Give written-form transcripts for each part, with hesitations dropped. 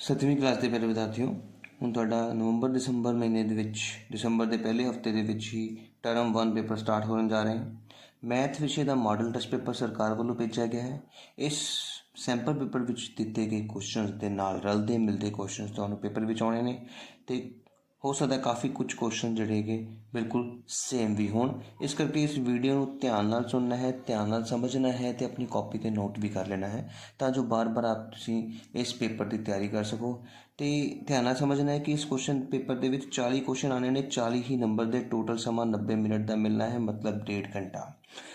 7ਵੀਂ class ਦੇ ਪਿਆਰੇ ਵਿਦਿਆਰਥੀਓ, ਹੁਣ ਤੁਹਾਡਾ ਨਵੰਬਰ ਦਸੰਬਰ ਮਹੀਨੇ ਦੇ ਵਿੱਚ ਦਸੰਬਰ ਦੇ ਪਹਿਲੇ ਹਫਤੇ ਦੇ ਵਿੱਚ ਹੀ ਟਰਮ 1 ਪੇਪਰ ਸਟਾਰਟ ਹੋਣ ਜਾ ਰਹੇ ਹਨ। ਮੈਥ ਵਿਸ਼ੇ ਦਾ ਮਾਡਲ ਟੈਸਟ ਪੇਪਰ ਸਰਕਾਰ ਵੱਲੋਂ ਭੇਜਿਆ ਗਿਆ ਹੈ। ਇਸ ਸੈਂਪਲ ਪੇਪਰ ਵਿੱਚ ਦਿੱਤੇ ਗਏ ਕੁਐਸਚਨਸ ਦੇ ਨਾਲ ਰਲਦੇ ਮਿਲਦੇ ਕੁਐਸਚਨਸ ਤੁਹਾਨੂੰ ਪੇਪਰ ਵਿੱਚ ਆਉਣੇ ਨੇ ਤੇ ਹੋ ਸਕਦਾ ਕਾफ़ी ਕੁਝ ਕੁਐਸਚਨ ਜਿਹੜੇ ਹੈਗੇ ਬਿਲਕੁਲ ਸੇਮ ਵੀ ਹੋਣ। ਇਸ ਕਰਕੇ ਇਸ ਵੀਡੀਓ ਨੂੰ ਧਿਆਨ ਨਾਲ ਸੁਣਨਾ ਹੈ, ਧਿਆਨ ਨਾਲ ਸਮਝਣਾ ਹੈ ਤੇ ਆਪਣੀ ਕਾਪੀ 'ਤੇ ਨੋਟ ਵੀ ਕਰ ਲੈਣਾ ਹੈ ਤਾਂ ਜੋ ਬਾਰ-ਬਾਰ ਆਪ ਤੁਸੀਂ ਇਸ ਪੇਪਰ ਦੀ ਤਿਆਰੀ ਕਰ ਸਕੋ। ਤੇ ਧਿਆਨ ਨਾਲ ਸਮਝਣਾ ਹੈ ਕਿ ਇਸ ਕੁਐਸਚਨ ਪੇਪਰ ਦੇ ਵਿੱਚ 40 ਕੁਐਸਚਨ ਆने ਨੇ, 40 ਹੀ ਨੰਬਰ ਦੇ, ਟੋਟਲ ਸਮਾਂ 90 ਮਿੰਟ ਦਾ ਮਿਲਣਾ ਹੈ, मतलब 1.5 घंटा।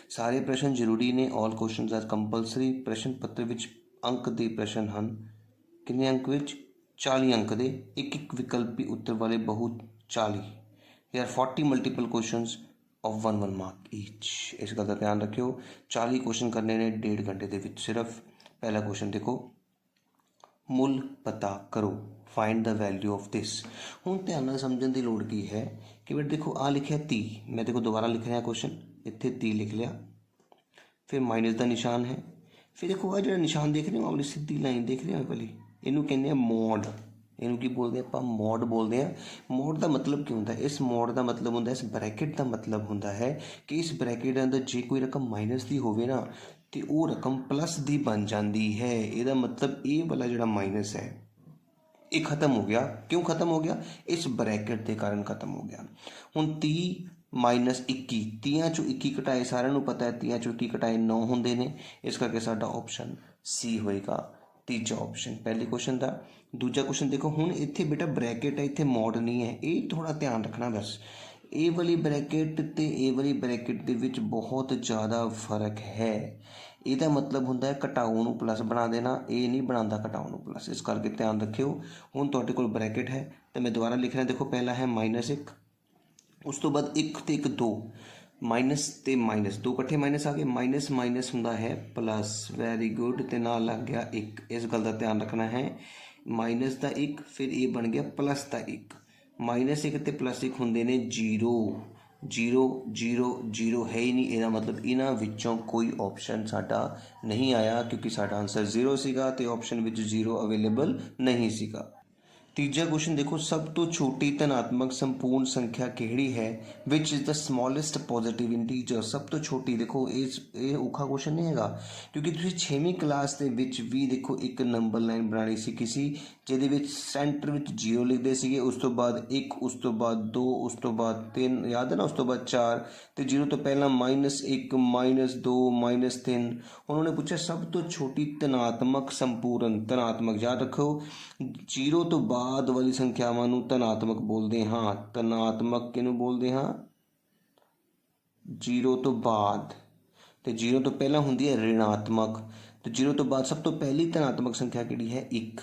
ਸਾਰੇ ਪ੍ਰਸ਼ਨ ਜ਼ਰੂਰੀ ਨੇ, ਆਲ ਕੁਐਸਚਨਸ ਆਰ ਕੰਪਲਸਰੀ। ਪ੍ਰਸ਼ਨ ਪੱਤਰ ਵਿੱਚ ਅੰਕ ਦੇ ਪ੍ਰਸ਼ਨ ਹਨ। ਕਿੰਨੇ ਅੰਕ ਵਿੱਚ? 40 अंक ਦੇ। एक विकल्पी उत्तर वाले बहुत 40। There are 40 multiple questions of 1 mark each. इस गल का ध्यान रखियो। 40 क्वेश्चन करने ने 1.5 घंटे ਦੇ ਵਿੱਚ सिर्फ। पहला क्वेश्चन देखो, ਮੁੱਲ ਪਤਾ ਕਰੋ, find the value of this. ਹੁਣ ਧਿਆਨ ਨਾਲ ਸਮਝਣ ਦੀ ਲੋੜ ਕੀ ਹੈ ਕਿ ਬੇਟਾ ਦੇਖੋ ਆ ਲਿਖਿਆ 30, मैं देखो दोबारा लिख रहा क्वेश्चन, ਇੱਥੇ 30 लिख लिया, फिर माइनस का निशान है, फिर देखो आ जो निशान देख रहे हो अपनी सीधी लाइन देख रहे हो वाली, ਇਹਨੂੰ ਕਹਿੰਦੇ ਆ ਮੋਡ। ਇਹਨੂੰ ਕੀ ਬੋਲਦੇ ਆਪਾਂ? ਮੋਡ ਬੋਲਦੇ ਆ। ਮੋਡ ਦਾ ਮਤਲਬ ਕੀ ਹੁੰਦਾ? ਇਸ ਮੋਡ ਦਾ ਮਤਲਬ ਹੁੰਦਾ, ਇਸ ਬ੍ਰੈਕਟ ਦਾ ਮਤਲਬ ਹੁੰਦਾ ਹੈ ਕਿ ਇਸ ਬ੍ਰੈਕਟ ਦੇ ਅੰਦਰ ਜੇ ਕੋਈ ਰਕਮ ਮਾਈਨਸ ਦੀ ਹੋਵੇ ਨਾ ਤੇ ਉਹ ਰਕਮ ਪਲੱਸ ਦੀ ਬਣ ਜਾਂਦੀ ਹੈ। ਇਹਦਾ ਮਤਲਬ ਇਹ ਵਾਲਾ ਜਿਹੜਾ ਮਾਈਨਸ ਹੈ ਇਹ ਖਤਮ ਹੋ ਗਿਆ। ਕਿਉਂ ਖਤਮ ਹੋ ਗਿਆ? ਇਸ ਬ੍ਰੈਕਟ ਦੇ ਕਾਰਨ ਖਤਮ ਹੋ ਗਿਆ। ਹੁਣ 30 ਮਾਈਨਸ 21, 30 ਚੋਂ 21 ਘਟਾਏ, ਸਾਰਿਆਂ ਨੂੰ ਪਤਾ ਹੈ 30 ਚੋਂ 21 ਘਟਾਏ 9 ਹੁੰਦੇ ਨੇ। ਇਸ ਕਰਕੇ ਸਾਡਾ ਆਪਸ਼ਨ ਸੀ ਹੋਏਗਾ, ਤੀਜਾ ਆਪਸ਼ਨ ਪਹਿਲੇ ਕੁਐਸਚਨ ਦਾ। ਦੂਜਾ ਕੁਐਸਚਨ ਦੇਖੋ, ਹੁਣ ਇੱਥੇ ਬੇਟਾ ਬ੍ਰੈਕਟ ਹੈ, ਇੱਥੇ ਮੋਡ ਨਹੀਂ ਹੈ, ਇਹ ਥੋੜਾ ਧਿਆਨ ਰੱਖਣਾ ਬਸ। ਇਹ ਵਾਲੀ ਬ੍ਰੈਕਟ ਤੇ ਇਹ ਵਾਲੀ ਬ੍ਰੈਕਟ ਦੇ ਵਿੱਚ ਬਹੁਤ ਜ਼ਿਆਦਾ ਫਰਕ ਹੈ। ਇਹਦਾ ਮਤਲਬ ਹੁੰਦਾ ਹੈ ਘਟਾਓ ਨੂੰ ਪਲੱਸ ਬਣਾ ਦੇਣਾ, ਇਹ ਨਹੀਂ ਬਣਾਉਂਦਾ ਘਟਾਓ ਨੂੰ ਪਲੱਸ। ਇਸ ਕਰਕੇ ਧਿਆਨ ਰੱਖਿਓ। ਹੁਣ ਤੁਹਾਡੇ ਕੋਲ ਬ੍ਰੈਕਟ ਹੈ ਤੇ ਮੈਂ ਦੁਬਾਰਾ ਲਿਖ ਰਿਹਾ, ਦੇਖੋ ਪਹਿਲਾ ਹੈ -1, ਉਸ ਤੋਂ ਬਾਅਦ 1 ਤੇ 1 2, ਮਾਈਨਸ ਤੇ ਮਾਈਨਸ 2 ਇਕੱਠੇ ਮਾਈਨਸ ਆ ਗਏ, ਮਾਈਨਸ ਮਾਈਨਸ ਹੁੰਦਾ ਹੈ ਪਲੱਸ। Very good. ਤੇ ਨਾਲ ਲੱਗ ਗਿਆ 1। ਇਸ ਗੱਲ ਦਾ ਧਿਆਨ ਰੱਖਣਾ ਹੈ, ਮਾਈਨਸ ਦਾ 1, ਫਿਰ ਇਹ ਬਣ ਗਿਆ ਪਲੱਸ ਦਾ 1। -1 ਤੇ +1 ਹੁੰਦੇ ਨੇ 0। 0 0 0 ਹੈ ਹੀ ਨਹੀਂ। ਇਹਦਾ ਮਤਲਬ ਇਹਨਾਂ ਵਿੱਚੋਂ ਕੋਈ ਆਪਸ਼ਨ ਸਾਡਾ ਨਹੀਂ ਆਇਆ ਕਿਉਂਕਿ ਸਾਡਾ ਆਨਸਰ 0 ਸੀਗਾ ਤੇ ਆਪਸ਼ਨ ਵਿੱਚ 0 ਅਵੇਲੇਬਲ ਨਹੀਂ ਸੀਗਾ। ਤੀਜਾ ਕੁਐਸਚਨ ਦੇਖੋ, ਸਭ ਤੋਂ ਛੋਟੀ ਧਨਾਤਮਕ ਸੰਪੂਰਨ ਸੰਖਿਆ ਕਿਹੜੀ ਹੈ? ਵਿਚ is the smallest positive integer. ਸਭ ਤੋਂ ਛੋਟੀ ਦੇਖੋ, ਇਹ ਔਖਾ ਕੁਐਸਚਨ ਨਹੀਂ ਹੈਗਾ ਕਿਉਂਕਿ ਤੁਸੀਂ 6ਵੀਂ ਕਲਾਸ ਦੇ ਵਿੱਚ ਵੀ ਦੇਖੋ ਇੱਕ ਨੰਬਰ ਲਾਈਨ ਬਣਾਉਣੀ ਸਿੱਖੀ ਸੀ ਜਿਹਦੇ ਵਿੱਚ ਸੈਂਟਰ ਵਿੱਚ 0 ਲਿਖਦੇ ਸੀਗੇ, ਉਸ ਤੋਂ ਬਾਅਦ 1, ਉਸ ਤੋਂ ਬਾਅਦ 2, ਉਸ ਤੋਂ ਬਾਅਦ 3, ਯਾਦ ਹੈ ਨਾ, ਉਸ ਤੋਂ ਬਾਅਦ 4 ਤੇ 0 ਤੋਂ ਪਹਿਲਾਂ -1 -2 -3। ਉਹਨਾਂ ਨੇ ਪੁੱਛਿਆ ਸਭ ਤੋਂ ਛੋਟੀ ਧਨਾਤਮਕ ਸੰਪੂਰਨ। ਧਨਾਤਮਕ ਯਾਦ ਰੱਖੋ, 0 ਤੋਂ ਬਾਅਦ ਵਾਲੀ ਸੰਖਿਆਵਾਂ ਨੂੰ ਧਨਾਤਮਕ ਬੋਲਦੇ ਹਾਂ। ਧਨਾਤਮਕ ਕਿਹਨੂੰ ਬੋਲਦੇ ਹਾਂ? 0 ਤੋਂ ਬਾਅਦ। ਤੇ 0 ਤੋਂ ਪਹਿਲਾਂ ਹੁੰਦੀ ਹੈ ਰਿਣਾਤਮਕ। ਤੇ 0 ਤੋਂ ਬਾਅਦ ਸਭ ਤੋਂ ਪਹਿਲੀ ਧਨਾਤਮਕ ਸੰਖਿਆ ਕਿਹੜੀ ਹੈ? 1।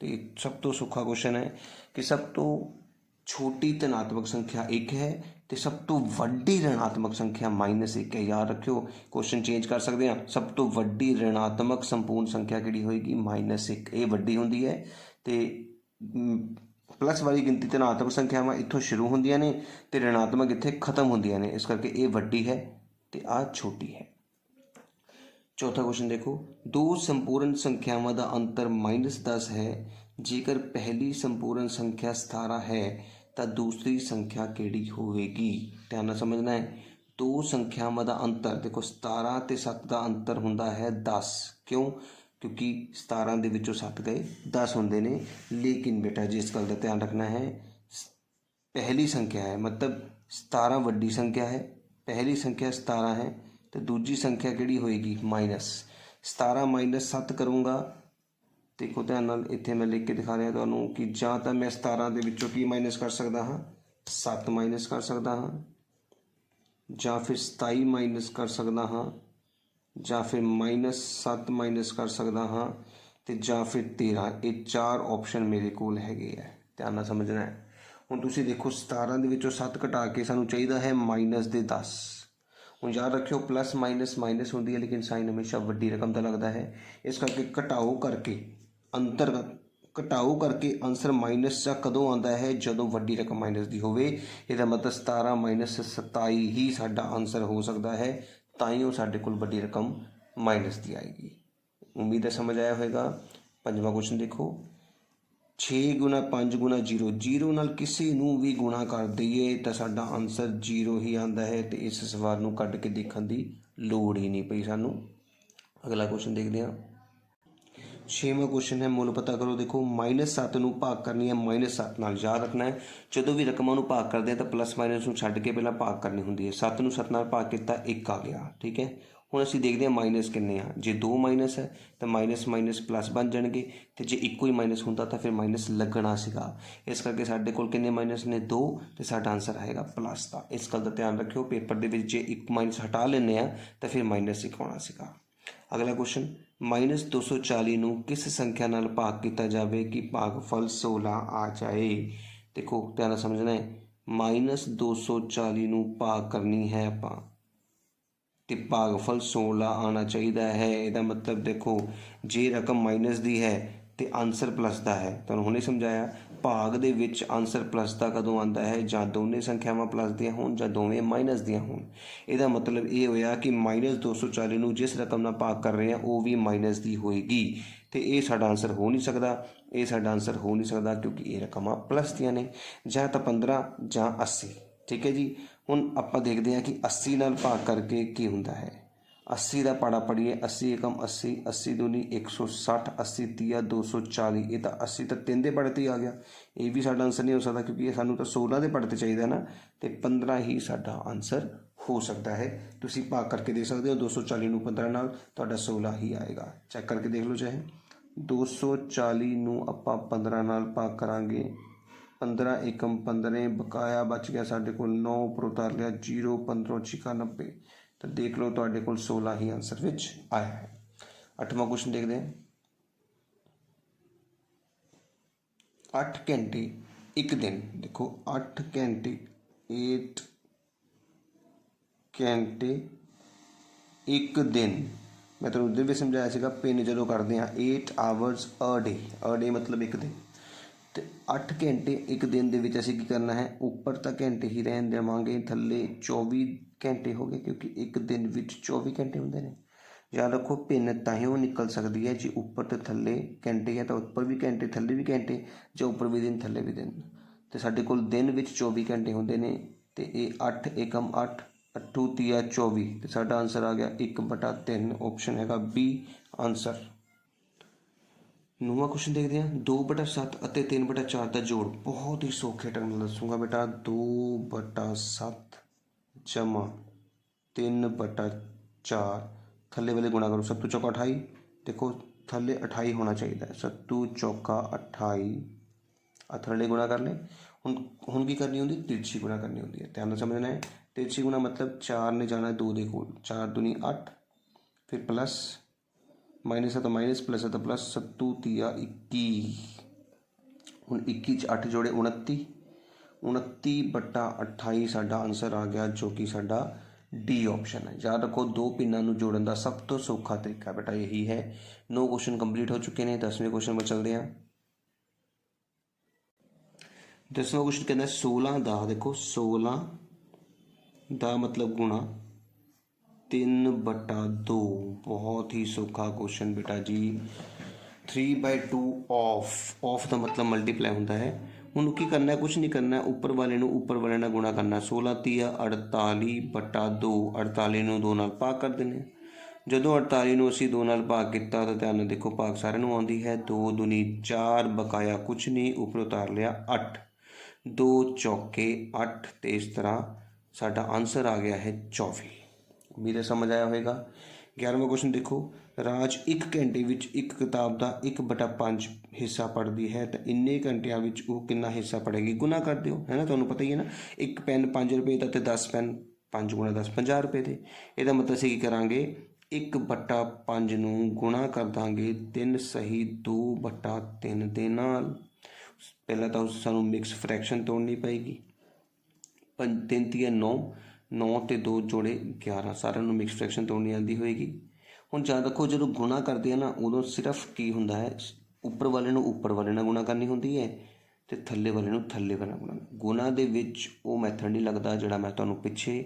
ਤੇ ਸਭ ਤੋਂ ਸੌਖਾ ਕੁਐਸਚਨ ਹੈ ਕਿ ਸਭ ਤੋਂ ਛੋਟੀ ਧਨਾਤਮਕ ਸੰਖਿਆ 1 ਹੈ ਤੇ ਸਭ ਤੋਂ ਵੱਡੀ ਰਿਣਾਤਮਕ ਸੰਖਿਆ -1 ਹੈ। ਯਾਦ ਰੱਖਿਓ, ਕੁਐਸਚਨ ਚੇਂਜ ਕਰ ਸਕਦੇ ਹਾਂ। ਸਭ ਤੋਂ ਵੱਡੀ ਰਿਣਾਤਮਕ ਸੰਪੂਰਨ ਸੰਖਿਆ ਕਿਹੜੀ ਹੋਏਗੀ? -1। ਇਹ ਵੱਡੀ ਹੁੰਦੀ ਹੈ ਤੇ ਪਲੱਸ ਵਾਲੀ ਗਿਣਤੀ ਧਨਾਤਮਕ ਸੰਖਿਆਵਾਂ ਇੱਥੋਂ ਸ਼ੁਰੂ ਹੁੰਦੀਆਂ ਨੇ ਤੇ ਰਿਣਾਤਮਕ ਇੱਥੇ ਖਤਮ ਹੁੰਦੀਆਂ ਨੇ। ਇਸ ਕਰਕੇ ਇਹ ਵੱਡੀ ਹੈ ਤੇ ਆਹ ਛੋਟੀ ਹੈ। ਚੌਥਾ ਕੁਐਸਚਨ ਦੇਖੋ, ਦੋ ਸੰਪੂਰਨ ਸੰਖਿਆਵਾਂ ਦਾ ਅੰਤਰ -10 ਹੈ। ਜੇਕਰ ਪਹਿਲੀ ਸੰਪੂਰਨ ਸੰਖਿਆ 17 ਹੈ ਤਾਂ ਦੂਸਰੀ ਸੰਖਿਆ ਕਿਹੜੀ ਹੋਵੇਗੀ? ਧਿਆਨ ਨਾਲ ਸਮਝਣਾ ਹੈ। ਦੋ ਸੰਖਿਆਵਾਂ ਦਾ ਅੰਤਰ ਦੇਖੋ, 17 ਤੇ 7 ਦਾ ਅੰਤਰ ਹੁੰਦਾ ਹੈ 10। ਕਿਉਂ? ਕਿਉਂਕਿ 17 ਦੇ ਵਿੱਚੋਂ 7 ਗਏ 10 ਹੁੰਦੇ ਨੇ। ਲੇਕਿਨ ਬੇਟਾ ਜੀ ਇਸ ਗੱਲ ਦਾ ਧਿਆਨ ਰੱਖਣਾ ਹੈ, ਪਹਿਲੀ ਸੰਖਿਆ ਹੈ मतलब 17 ਵੱਡੀ ਸੰਖਿਆ ਹੈ, ਪਹਿਲੀ ਸੰਖਿਆ 17 ਹੈ ਤੇ ਦੂਜੀ ਸੰਖਿਆ ਕਿਹੜੀ ਹੋਏਗੀ? -17 -7 ਕਰੂੰਗਾ। ਦੇਖੋ ਧਿਆਨ ਨਾਲ, ਇੱਥੇ ਮੈਂ ਲਿਖ ਕੇ ਦਿਖਾ ਰਿਹਾ ਤੁਹਾਨੂੰ ਕਿ ਜਾਂ ਤਾਂ ਮੈਂ 17 ਦੇ ਵਿੱਚੋਂ ਕੀ ਮਾਈਨਸ ਕਰ ਸਕਦਾ ਹਾਂ? 7 ਮਾਈਨਸ ਕਰ ਸਕਦਾ ਹਾਂ, ਜਾਂ ਫਿਰ 27 ਮਾਈਨਸ ਕਰ ਸਕਦਾ ਹਾਂ, ਜਾਂ ਫਿਰ -7 ਮਾਈਨਸ ਕਰ ਸਕਦਾ ਹਾਂ ਤੇ ਜਾਂ ਫਿਰ 13। ਇਹ 4 ਆਪਸ਼ਨ ਮੇਰੇ ਕੋਲ ਹੈਗੇ ਆ। ਧਿਆਨ ਨਾਲ ਸਮਝਣਾ ਹੈ। ਹੁਣ ਤੁਸੀਂ ਦੇਖੋ 17 ਦੇ ਵਿੱਚੋਂ 7 ਘਟਾ ਕੇ ਸਾਨੂੰ ਚਾਹੀਦਾ ਹੈ -10। ਹੁਣ ਯਾਦ ਰੱਖਿਓ, ਪਲੱਸ ਮਾਈਨਸ ਮਾਈਨਸ ਹੁੰਦੀ ਹੈ ਲੇਕਿਨ ਸਾਈਨ ਹਮੇਸ਼ਾ ਵੱਡੀ ਰਕਮ ਦਾ ਲੱਗਦਾ ਹੈ। ਇਸ ਕਰਕੇ ਘਟਾਓ ਕਰਕੇ ਆਨਸਰ ਮਾਈਨਸ ਜਾਂ ਕਦੋਂ ਆਉਂਦਾ ਹੈ? ਜਦੋਂ ਵੱਡੀ ਰਕਮ ਮਾਈਨਸ ਦੀ ਹੋਵੇ। ਇਹਦਾ ਮਤਲਬ 17 - 27 ਹੀ ਸਾਡਾ ਆਨਸਰ ਹੋ ਸਕਦਾ ਹੈ, ਤਾਂ ਹੀ ਉਹ ਸਾਡੇ ਕੋਲ ਵੱਡੀ ਰਕਮ ਮਾਈਨਸ ਦੀ ਆएगी। उम्मीद है समझ आया होगा। 5वां क्वेश्चन देखो, 6 ਗੁਣਾ 5 ਗੁਣਾ 0, 0 ਨਾਲ ਕਿਸੇ ਨੂੰ ਵੀ ਗੁਣਾ ਕਰ ਦਈਏ ਤਾਂ ਸਾਡਾ ਆਨਸਰ 0 ਹੀ ਆਉਂਦਾ ਹੈ ਅਤੇ ਇਸ ਸਵਾਲ ਨੂੰ ਕੱਢ ਕੇ ਦੇਖਣ ਦੀ ਲੋੜ ਹੀ ਨਹੀਂ ਪਈ ਸਾਨੂੰ। ਅਗਲਾ ਕੁਐਸਚਨ ਦੇਖਦੇ ਹਾਂ। 6ਵਾਂ ਕੁਐਸਚਨ ਹੈ ਮੁੱਲ ਪਤਾ ਕਰੋ। ਦੇਖੋ -7 ਨੂੰ ਭਾਗ ਕਰਨੀ ਹੈ -7 ਨਾਲ। ਯਾਦ ਰੱਖਣਾ ਹੈ ਜਦੋਂ ਵੀ ਰਕਮਾਂ ਨੂੰ ਭਾਗ ਕਰਦੇ ਹਾਂ ਤਾਂ ਪਲੱਸ ਮਾਈਨਸ ਨੂੰ ਛੱਡ ਕੇ ਪਹਿਲਾਂ ਭਾਗ ਕਰਨੀ ਹੁੰਦੀ ਹੈ। 7 ਨੂੰ 7 ਨਾਲ ਭਾਗ ਕੀਤਾ 1 ਆ ਗਿਆ, ਠੀਕ ਹੈ। ਹੁਣ ਅਸੀਂ ਦੇਖਦੇ ਹਾਂ ਮਾਈਨਸ ਕਿੰਨੇ ਆ। ਜੇ 2 ਮਾਈਨਸ ਹੈ ਤਾਂ ਮਾਈਨਸ ਮਾਈਨਸ ਪਲੱਸ ਬਣ ਜਾਣਗੇ, ਅਤੇ ਜੇ ਇੱਕੋ ਹੀ ਮਾਈਨਸ ਹੁੰਦਾ ਤਾਂ ਫਿਰ ਮਾਈਨਸ ਲੱਗਣਾ ਸੀਗਾ। ਇਸ ਕਰਕੇ ਸਾਡੇ ਕੋਲ ਕਿੰਨੇ ਮਾਈਨਸ ਨੇ? 2, ਅਤੇ ਸਾਡਾ ਆਨਸਰ ਆਏਗਾ ਪਲੱਸ ਦਾ। ਇਸ ਗੱਲ ਦਾ ਧਿਆਨ ਰੱਖਿਓ, ਪੇਪਰ ਦੇ ਵਿੱਚ ਜੇ ਇੱਕ ਮਾਈਨਸ ਹਟਾ ਲੈਂਦੇ ਆ ਤਾਂ ਫਿਰ ਮਾਈਨਸ ਇੱਕ ਆਉਣਾ ਸੀਗਾ। ਅਗਲਾ ਕੁਐਸਚਨ -240 ਨੂੰ ਕਿਸ ਸੰਖਿਆ ਨਾਲ ਭਾਗ ਕੀਤਾ ਜਾਵੇ ਕਿ ਭਾਗਫਲ 16 ਆ ਜਾਏ। ਦੇਖੋ ਧਿਆਨ ਨਾਲ ਸਮਝਣਾ ਹੈ, -240 ਨੂੰ ਭਾਗ ਕਰਨੀ ਹੈ ਆਪਾਂ ਅਤੇ ਭਾਗਫਲ 16 ਆਉਣਾ ਚਾਹੀਦਾ ਹੈ। ਇਹਦਾ ਮਤਲਬ ਦੇਖੋ ਜੇ ਰਕਮ ਮਾਈਨਸ ਦੀ ਹੈ ਅਤੇ ਆਨਸਰ ਪਲੱਸ ਦਾ ਹੈ। ਤੁਹਾਨੂੰ ਹੁਣੇ ਸਮਝਾਇਆ, ਭਾਗ ਦੇ ਵਿੱਚ ਆਨਸਰ ਪਲੱਸ ਦਾ ਕਦੋਂ ਆਉਂਦਾ ਹੈ? ਜਾਂ ਦੋਨੇ ਸੰਖਿਆਵਾਂ ਪਲੱਸ ਦੀਆਂ ਹੋਣ ਜਾਂ ਦੋਵੇਂ ਮਾਈਨਸ ਦੀਆਂ ਹੋਣ। ਇਹਦਾ ਮਤਲਬ ਇਹ ਹੋਇਆ ਕਿ -240 ਨੂੰ ਜਿਸ ਰਕਮ ਨਾਲ ਭਾਗ ਕਰ ਰਹੇ ਹਾਂ ਉਹ ਵੀ ਮਾਈਨਸ ਦੀ ਹੋਏਗੀ, ਅਤੇ ਇਹ ਸਾਡਾ ਆਨਸਰ ਹੋ ਨਹੀਂ ਸਕਦਾ। ਇਹ ਸਾਡਾ ਆਨਸਰ ਹੋ ਨਹੀਂ ਸਕਦਾ ਕਿਉਂਕਿ ਇਹ ਰਕਮਾਂ ਪਲੱਸ ਦੀਆਂ ਨੇ, ਜਾਂ ਤਾਂ 15 ਜਾਂ 80, ਠੀਕ ਹੈ ਜੀ। ਹੁਣ ਆਪਾਂ ਦੇਖਦੇ ਹਾਂ ਕਿ 80 ਨਾਲ ਭਾਗ ਕਰਕੇ ਕੀ ਹੁੰਦਾ ਹੈ। 80 ਦਾ ਪਾੜਾ ਪੜੀਏ, 80 ਏਕਮ 80, 80 ਦੂਣੀ 160, 80 ਤੀਆ 240। ਇਹ ਤਾਂ 80 ਤਾਂ 3 ਦੇ ਪੜੇ 'ਤੇ ਆ ਗਿਆ, ਇਹ ਵੀ ਸਾਡਾ ਆਨਸਰ ਨਹੀਂ ਹੋ ਸਕਦਾ ਕਿਉਂਕਿ ਇਹ ਸਾਨੂੰ ਤਾਂ 16 ਦੇ ਪੜੇ 'ਤੇ ਚਾਹੀਦਾ ਨਾ, ਅਤੇ 15 ਹੀ ਸਾਡਾ ਆਨਸਰ ਹੋ ਸਕਦਾ ਹੈ। ਤੁਸੀਂ ਭਾਗ ਕਰਕੇ ਦੇਖ ਸਕਦੇ ਹੋ, 240 ਨੂੰ 15 ਨਾਲ ਤੁਹਾਡਾ 16 ਹੀ ਆਏਗਾ। ਚੈੱਕ ਕਰਕੇ ਦੇਖ ਲਓ ਚਾਹੇ। 240 ਨੂੰ ਆਪਾਂ 15 ਨਾਲ ਭਾਗ ਕਰਾਂਗੇ, 15 ਏਕਮ 15, ਬਕਾਇਆ ਬਚ ਗਿਆ ਸਾਡੇ ਕੋਲ 9, ਉੱਪਰ ਉਤਾਰ ਲਿਆ 0, 15 ਛਿਕਾ 90, ਤਾਂ ਦੇਖ ਲਓ ਤੁਹਾਡੇ ਕੋਲ 16 ਹੀ ਆਨਸਰ ਵਿੱਚ ਆਇਆ ਹੈ। 8ਵਾਂ ਕੁਐਸਚਨ ਦੇਖਦੇ ਹਾਂ। 8 ਘੰਟੇ ਇੱਕ ਦਿਨ। ਦੇਖੋ 8 ਘੰਟੇ 8 ਘੰਟੇ ਇੱਕ ਦਿਨ। ਮੈਂ ਤੁਹਾਨੂੰ ਉਸ ਦਿਨ ਵੀ ਸਮਝਾਇਆ ਸੀਗਾ, ਪਿੰਨ ਜਦੋਂ ਕਰਦੇ ਹਾਂ 8 ਆਵਰਸ ਅ ਡੇ, ਅ ਡੇ ਮਤਲਬ ਇੱਕ ਦਿਨ, ਅਤੇ 8 ਘੰਟੇ ਇੱਕ ਦਿਨ ਦੇ ਵਿੱਚ ਅਸੀਂ ਕੀ ਕਰਨਾ ਹੈ? ਉੱਪਰ ਤਾਂ ਘੰਟੇ ਹੀ ਰਹਿਣ ਦੇਵਾਂਗੇ, ਥੱਲੇ 24 ਘੰਟੇ ਹੋ ਗਏ ਕਿਉਂਕਿ ਇੱਕ ਦਿਨ ਵਿੱਚ 24 ਘੰਟੇ ਹੁੰਦੇ ਨੇ। ਯਾਦ ਰੱਖੋ ਭਿੰਨ ਤਾਂ ਹੀ ਉਹ ਨਿਕਲ ਸਕਦੀ ਹੈ ਜੇ ਉੱਪਰ ਅਤੇ ਥੱਲੇ ਘੰਟੇ ਹੈ ਤਾਂ ਉੱਪਰ ਵੀ ਘੰਟੇ ਥੱਲੇ ਵੀ ਘੰਟੇ, ਜਾਂ ਉੱਪਰ ਵੀ ਦਿਨ ਥੱਲੇ ਵੀ ਦਿਨ। ਅਤੇ ਸਾਡੇ ਕੋਲ ਦਿਨ ਵਿੱਚ 24 ਘੰਟੇ ਹੁੰਦੇ ਨੇ, ਅਤੇ ਇਹ 8 ਏਕਮ 8, 8 ਤੀਆ 24, ਅਤੇ ਸਾਡਾ ਆਨਸਰ ਆ ਗਿਆ 1/3। ਆਪਸ਼ਨ ਹੈਗਾ B ਆਨਸਰ। 9ਵਾਂ ਕੁਐਸਚਨ ਦੇਖਦੇ ਹਾਂ। 2/7 ਅਤੇ 3/4 ਦਾ ਜੋੜ। ਬਹੁਤ ਹੀ ਸੌਖੇ ਢੰਗ ਨਾਲ ਦੱਸੂਗਾ ਬੇਟਾ। 2/7 ਜਮਾ 3/4, ਥੱਲੇ ਵਾਲੇ ਗੁਣਾ ਕਰੋ। 7 ਚੌਕਾ 28, ਦੇਖੋ ਥੱਲੇ 28 ਹੋਣਾ ਚਾਹੀਦਾ ਹੈ। 7 ਚੌਕਾ 28, ਆ ਥੱਲੇ ਗੁਣਾ ਕਰ ਲੈ। ਹੁਣ ਕੀ ਕਰਨੀ ਹੁੰਦੀ? ਤਿਰਛੀ ਗੁਣਾ ਕਰਨੀ ਹੁੰਦੀ ਹੈ। ਧਿਆਨ ਨਾਲ ਸਮਝਣਾ ਹੈ। ਤਿਰਛੀ ਗੁਣਾ ਮਤਲਬ 4 ਨੇ ਜਾਣਾ 2 ਦੇ ਕੋਲ, 4 ਦੂਣੀ 8, ਫਿਰ ਪਲੱਸ, ਮਾਈਨਸ ਹੈ ਤਾਂ ਮਾਈਨਸ, ਪਲੱਸ ਹੈ ਤਾਂ ਪਲੱਸ। 7 ਤੀਆ 21, ਹੁਣ 21 'ਚ 8 ਜੋੜੇ 29, 29/28 ਸਾਡਾ ਆਨਸਰ ਆ ਗਿਆ, ਜੋ ਕਿ ਸਾਡਾ ਡੀ ਆਪਸ਼ਨ ਹੈ। ਯਾਦ ਰੱਖੋ 2 ਪਿੰਨਾਂ ਨੂੰ ਜੋੜਨ ਦਾ ਸਭ ਤੋਂ ਸੌਖਾ ਤਰੀਕਾ ਬੇਟਾ ਇਹੀ ਹੈ। 9 ਕੁਐਸਚਨ ਕੰਪਲੀਟ ਹੋ ਚੁੱਕੇ ਨੇ। 10ਵੇਂ ਕੁਐਸਚਨ ਪਰ ਚੱਲਦੇ ਹਾਂ। 10ਵਾਂ ਕੁਐਸਚਨ ਕਹਿੰਦਾ 16 ਦਾ, ਦੇਖੋ 16 ਦਾ ਮਤਲਬ ਗੁਣਾ 3/2। ਬਹੁਤ ਹੀ ਸੌਖਾ ਕੁਐਸਚਨ ਬੇਟਾ ਜੀ। 3/2 ਆਫ ਦਾ ਮਤਲਬ ਮਲਟੀਪਲਾਈ ਹੁੰਦਾ ਹੈ। ਹੁਣ ਕੀ ਕਰਨਾ? ਕੁਛ ਨਹੀਂ ਕਰਨਾ, ਉੱਪਰ ਵਾਲੇ ਨੂੰ ਉੱਪਰ ਵਾਲੇ ਨਾਲ ਗੁਣਾ ਕਰਨਾ। 16 ਤੀਆ 48/2, 48 ਨੂੰ 2 ਨਾਲ ਭਾਗ ਕਰ ਦਿੰਦੇ ਹਾਂ। ਜਦੋਂ 48 ਨੂੰ ਅਸੀਂ 2 ਨਾਲ ਭਾਗ ਕੀਤਾ ਤਾਂ ਧਿਆਨ ਨਾਲ ਦੇਖੋ ਭਾਗ ਸਾਰਿਆਂ ਨੂੰ ਆਉਂਦੀ ਹੈ। 2 ਦੂਣੀ 4, ਬਕਾਇਆ ਕੁਛ ਨਹੀਂ, ਉੱਪਰ ਉਤਾਰ ਲਿਆ 8, 2 ਚੌਕੇ 8, ਅਤੇ ਇਸ ਤਰ੍ਹਾਂ ਸਾਡਾ ਆਨਸਰ ਆ ਗਿਆ ਹੈ 24। ਉਮੀਦ ਹੈ ਸਮਝ ਆਇਆ ਹੋਵੇਗਾ। 11ਵਾਂ ਕੁਐਸਚਨ ਦੇਖੋ। ਰਾਜ 1 ਘੰਟੇ ਵਿੱਚ ਇੱਕ ਕਿਤਾਬ ਦਾ 1/5 ਹਿੱਸਾ ਪੜ੍ਹਦੀ ਹੈ ਤਾਂ ਇੰਨੇ ਘੰਟਿਆਂ ਵਿੱਚ ਉਹ ਕਿੰਨਾ ਹਿੱਸਾ ਪੜ੍ਹੇਗੀ? ਗੁਣਾ ਕਰ ਦਿਓ, ਹੈ ਨਾ, ਤੁਹਾਨੂੰ ਪਤਾ ਹੀ ਹੈ ਨਾ। ਇੱਕ ਪੈਨ 5 ਰੁਪਏ ਦਾ ਅਤੇ 10 ਪੈਨ 5 ਗੁਣਾ 10 50 ਰੁਪਏ ਦੇ। ਇਹਦਾ ਮਤਲਬ ਅਸੀਂ ਕੀ ਕਰਾਂਗੇ? 1/5 ਨੂੰ ਗੁਣਾ ਕਰ ਦਾਂਗੇ 3 ਸਹੀ 2/3 ਦੇ ਨਾਲ। ਪਹਿਲਾਂ ਤਾਂ ਸਾਨੂੰ ਮਿਕਸ ਫਰੈਕਸ਼ਨ ਤੋੜਨੀ ਪਏਗੀ। 3 ਤੀਆ 9, 9 ਅਤੇ 2 ਜੋੜੇ 11, ਸਾਰਿਆਂ ਨੂੰ ਮਿਕਸ ਫਰੈਕਸ਼ਨ ਤੋੜਨੀ ਆਉਂਦੀ ਹੋਏਗੀ। ਹੁਣ ਯਾਦ ਰੱਖੋ ਜਦੋਂ ਗੁਣਾ ਕਰਦੇ ਆ ਨਾ ਉਦੋਂ ਸਿਰਫ ਕੀ ਹੁੰਦਾ ਹੈ? ਉੱਪਰ ਵਾਲੇ ਨੂੰ ਉੱਪਰ ਵਾਲੇ ਨਾਲ ਗੁਣਾ ਕਰਨੀ ਹੁੰਦੀ ਹੈ ਅਤੇ ਥੱਲੇ ਵਾਲੇ ਨੂੰ ਥੱਲੇ ਵਾਲੇ ਨਾਲ ਗੁਣਾ ਦੇ ਵਿੱਚ ਉਹ ਮੈਥਡ ਨਹੀਂ ਲੱਗਦਾ ਜਿਹੜਾ ਮੈਂ ਤੁਹਾਨੂੰ ਪਿੱਛੇ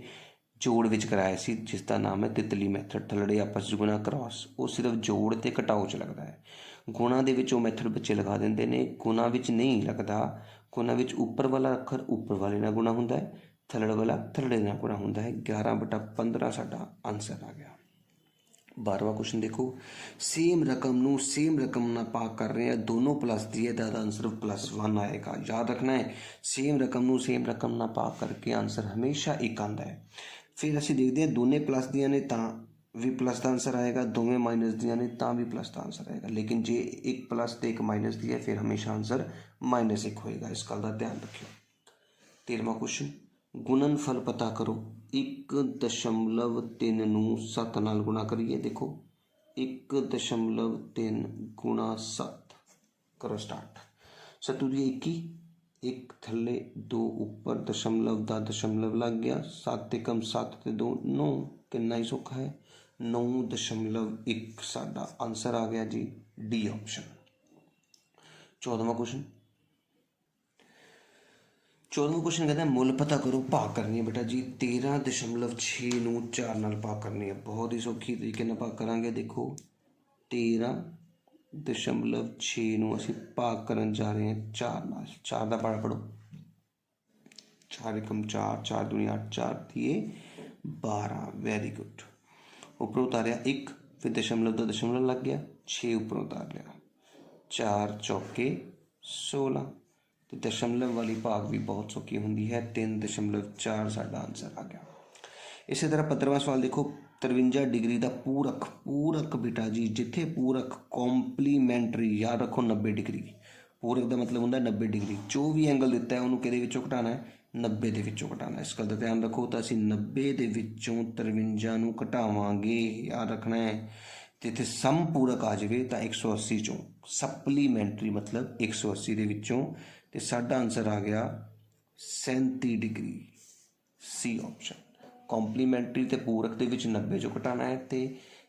ਜੋੜ ਵਿੱਚ ਕਰਾਇਆ ਸੀ, ਜਿਸ ਦਾ ਨਾਮ ਹੈ ਤਿਤਲੀ ਮੈਥਡ। ਥੱਲੜੇ ਆਪਸ 'ਚ ਗੁਣਾ ਕ੍ਰਾਸ, ਉਹ ਸਿਰਫ ਜੋੜ ਅਤੇ ਘਟਾਓ 'ਚ ਲੱਗਦਾ ਹੈ। ਗੁਣਾ ਦੇ ਵਿੱਚ ਉਹ ਮੈਥਡ ਬੱਚੇ ਲਗਾ ਦਿੰਦੇ ਨੇ, ਗੁਣਾ ਵਿੱਚ ਨਹੀਂ ਲੱਗਦਾ। ਗੁਣਾ ਵਿੱਚ ਉੱਪਰ ਵਾਲਾ ਅੱਖਰ ਉੱਪਰ ਵਾਲੇ ਨਾਲ ਗੁਣਾ ਹੁੰਦਾ ਹੈ, ਥੱਲੜ ਵਾਲਾ ਥੱਲੜੇ ਨਾਲ ਗੁਣਾ ਹੁੰਦਾ ਹੈ। 11/15 ਸਾਡਾ ਆਨਸਰ ਆ ਗਿਆ। 12ਵਾਂ ਕੁਐਸਚਨ ਦੇਖੋ, ਸੇਮ ਰਕਮ ਨੂੰ ਸੇਮ ਰਕਮ ਨਾਲ ਭਾਗ ਕਰ ਰਹੇ हैं, दोनों प्लस दिए तो आंसर +1 आएगा। याद रखना है सेम रकम ਨੂੰ सेम रकम ਨਾਲ ਭਾਗ ਕਰਕੇ आंसर हमेशा एक आंदा है। फिर ਅਸੀਂ देखते हैं दोनों प्लस दियां ने ਤਾਂ भी प्लस का आंसर आएगा, दोवें माइनस दियां ने ਤਾਂ भी प्लस का आंसर आएगा। लेकिन जे एक प्लस तो एक माइनस दी है फिर हमेशा आंसर -1 होएगा। इस गल का ध्यान रखियो। 13वां क्वेश्चन, गुणनफल पता करो। 1.3 ਨੂੰ 7 ਨਾਲ गुणा करिए। देखो 1.3 गुणा 7 करो स्टार्ट। 7 ਦੀ 21, 1 थले 2 ऊपर, दशमलव का दशमलव लग गया, 7 ਤੇ कम 7 ਤੇ 2 9, कितना ही सौखा है 9.1 साडा आंसर आ गया जी, डी ऑप्शन। 14वां क्वेश्चन, 14वां क्वेश्चन कहता है मुल पता करो, भाग करनी है बेटा जी। 13.6 ਨੂੰ 4 ਨਾਲ भाग करनी है, बहुत ही सौखी तरीके ਨਾਲ भाग करांगे। देखो 13.6 ਨੂੰ ਅਸੀਂ भाग करन जा रहे हैं 4 ਨਾਲ। 4 ਦਾ ਪਾੜਾ ਪੜੋ, 4 एकम 4, 4 दूनी 8, 4 दिए 12। Very good. ऊपर उतारिया 1, फिर दशमलव का दशमलव लग गया, 6 ऊपर उतार लिया, 4 चौके 16। तो दशमलव वाली भाग भी बहुत सौखी होंगी है, 3.4 साडा आंसर आ गया। इसी तरह 15वां सवाल देखो, 53 डिग्री का पूरक। पूरक बेटा जी जिथे पूरक कॉम्पलीमेंटरी, याद रखो 90 डिग्री। पूरक का मतलब होंगे 90 डिग्री। जो भी एंगल दिता है उन्होंने किहदे विचों घटाना है, 90 दे विचों घटाना है। इस गल का ध्यान रखो। तो असीं 90 दे विचों 53 नूं घटावांगे, याद रखना है। जिथे समपूरक आ जाए तो 180 चों, सप्लीमेंटरी मतलब 180 दे विचों, तो साडा आंसर आ गया 37 डिग्री, सी ऑप्शन। कॉम्पलीमेंटरी तो पूरक के 90 चो घटाना है, तो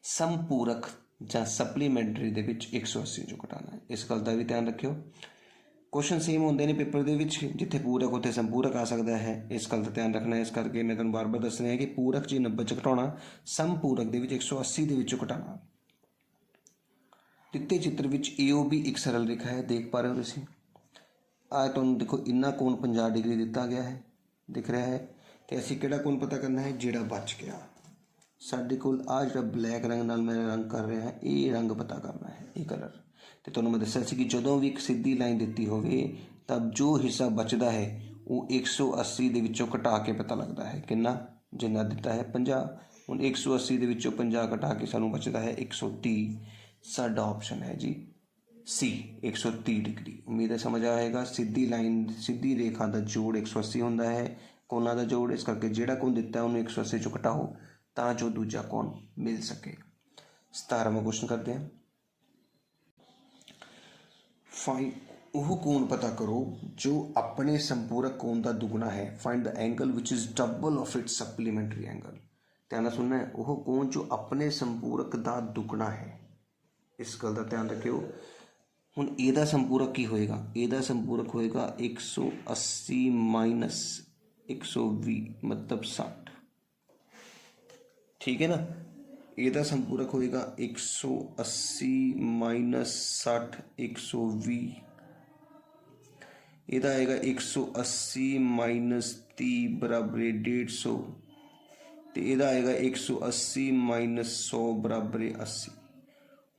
समपूरक ਜਾਂ सप्लीमेंटरी ਦੇ ਵਿੱਚ 180 ਚੋਂ ਘਟਾਣਾ ਹੈ। ਇਸ ਗੱਲ ਦਾ ਵੀ ਧਿਆਨ ਰੱਖਿਓ। क्वेश्चन सेम होंगे ने पेपर ਦੇ ਵਿੱਚ, ਜਿੱਥੇ पूरक ਉੱਥੇ संपूरक आ सकता है। इस गल का ध्यान रखना है। इस करके मैं ਤੁਹਾਨੂੰ बार-बार दस रहा कि पूरक 90 ਚ ਘਟਾਉਣਾ, संपूरक ਦੇ ਵਿੱਚ 180 ਦੇ ਵਿੱਚੋਂ ਘਟਾਉਣਾ। ਦਿੱਤੇ चित्र ਵਿੱਚ AOB एक सरल रेखा है, देख पा रहे हो तुसीं। आ तुहानूं देखो इन्ना कोण 50 डिग्री दिता गया है, दिख रहा है। तो असीं किहड़ा कोण पता करना है, जिहड़ा बच गया। साडे कोल आ जिहड़ा ब्लैक रंग नाल मैं रंग कर रहा है, ये रंग पता करना है, ये कलर। तो तुहानूं मैं दस्सिया सी कि जदों भी एक सीधी लाइन दिती होवे तां जो हिस्सा बचदा है वो 180 दे विचों घटा के पता लगता है। कितना, जिन्ना दिता है 50, हुण 180 दे विचों 50 घटा के सानूं बचदा है 130। साडा ऑप्शन है जी सी, 130 डिग्री। उम्मीद है समझ आएगा। सीधी लाइन, सीधी रेखा का जोड़ 180 होंदा है, कोणा का जोड़। इस करके जिहड़ा कोण दिता है उन्हें 180 चों घटाओ तां जो दूजा कोण मिल सके। 17वां क्वेश्चन करते हैं। वह कोण पता करो जो अपने संपूरक कोण का दुगना है। Find the angle which is double of its supplementary angle. ध्यान सुनना है, वह कोण जो अपने संपूरक का दुगना है। इस गल का ध्यान रखियो। हुण इहदा संपूरक की होएगा, इहदा संपूरक होएगा 180 माइनस 120 मतलब 60। ठीक है ना। इहदा संपूरक होएगा 180 माइनस 60 120। इहदा आएगा 180 माइनस 30 बराबर 150। तो इहदा आएगा 180 माइनस 100 बराबर 80।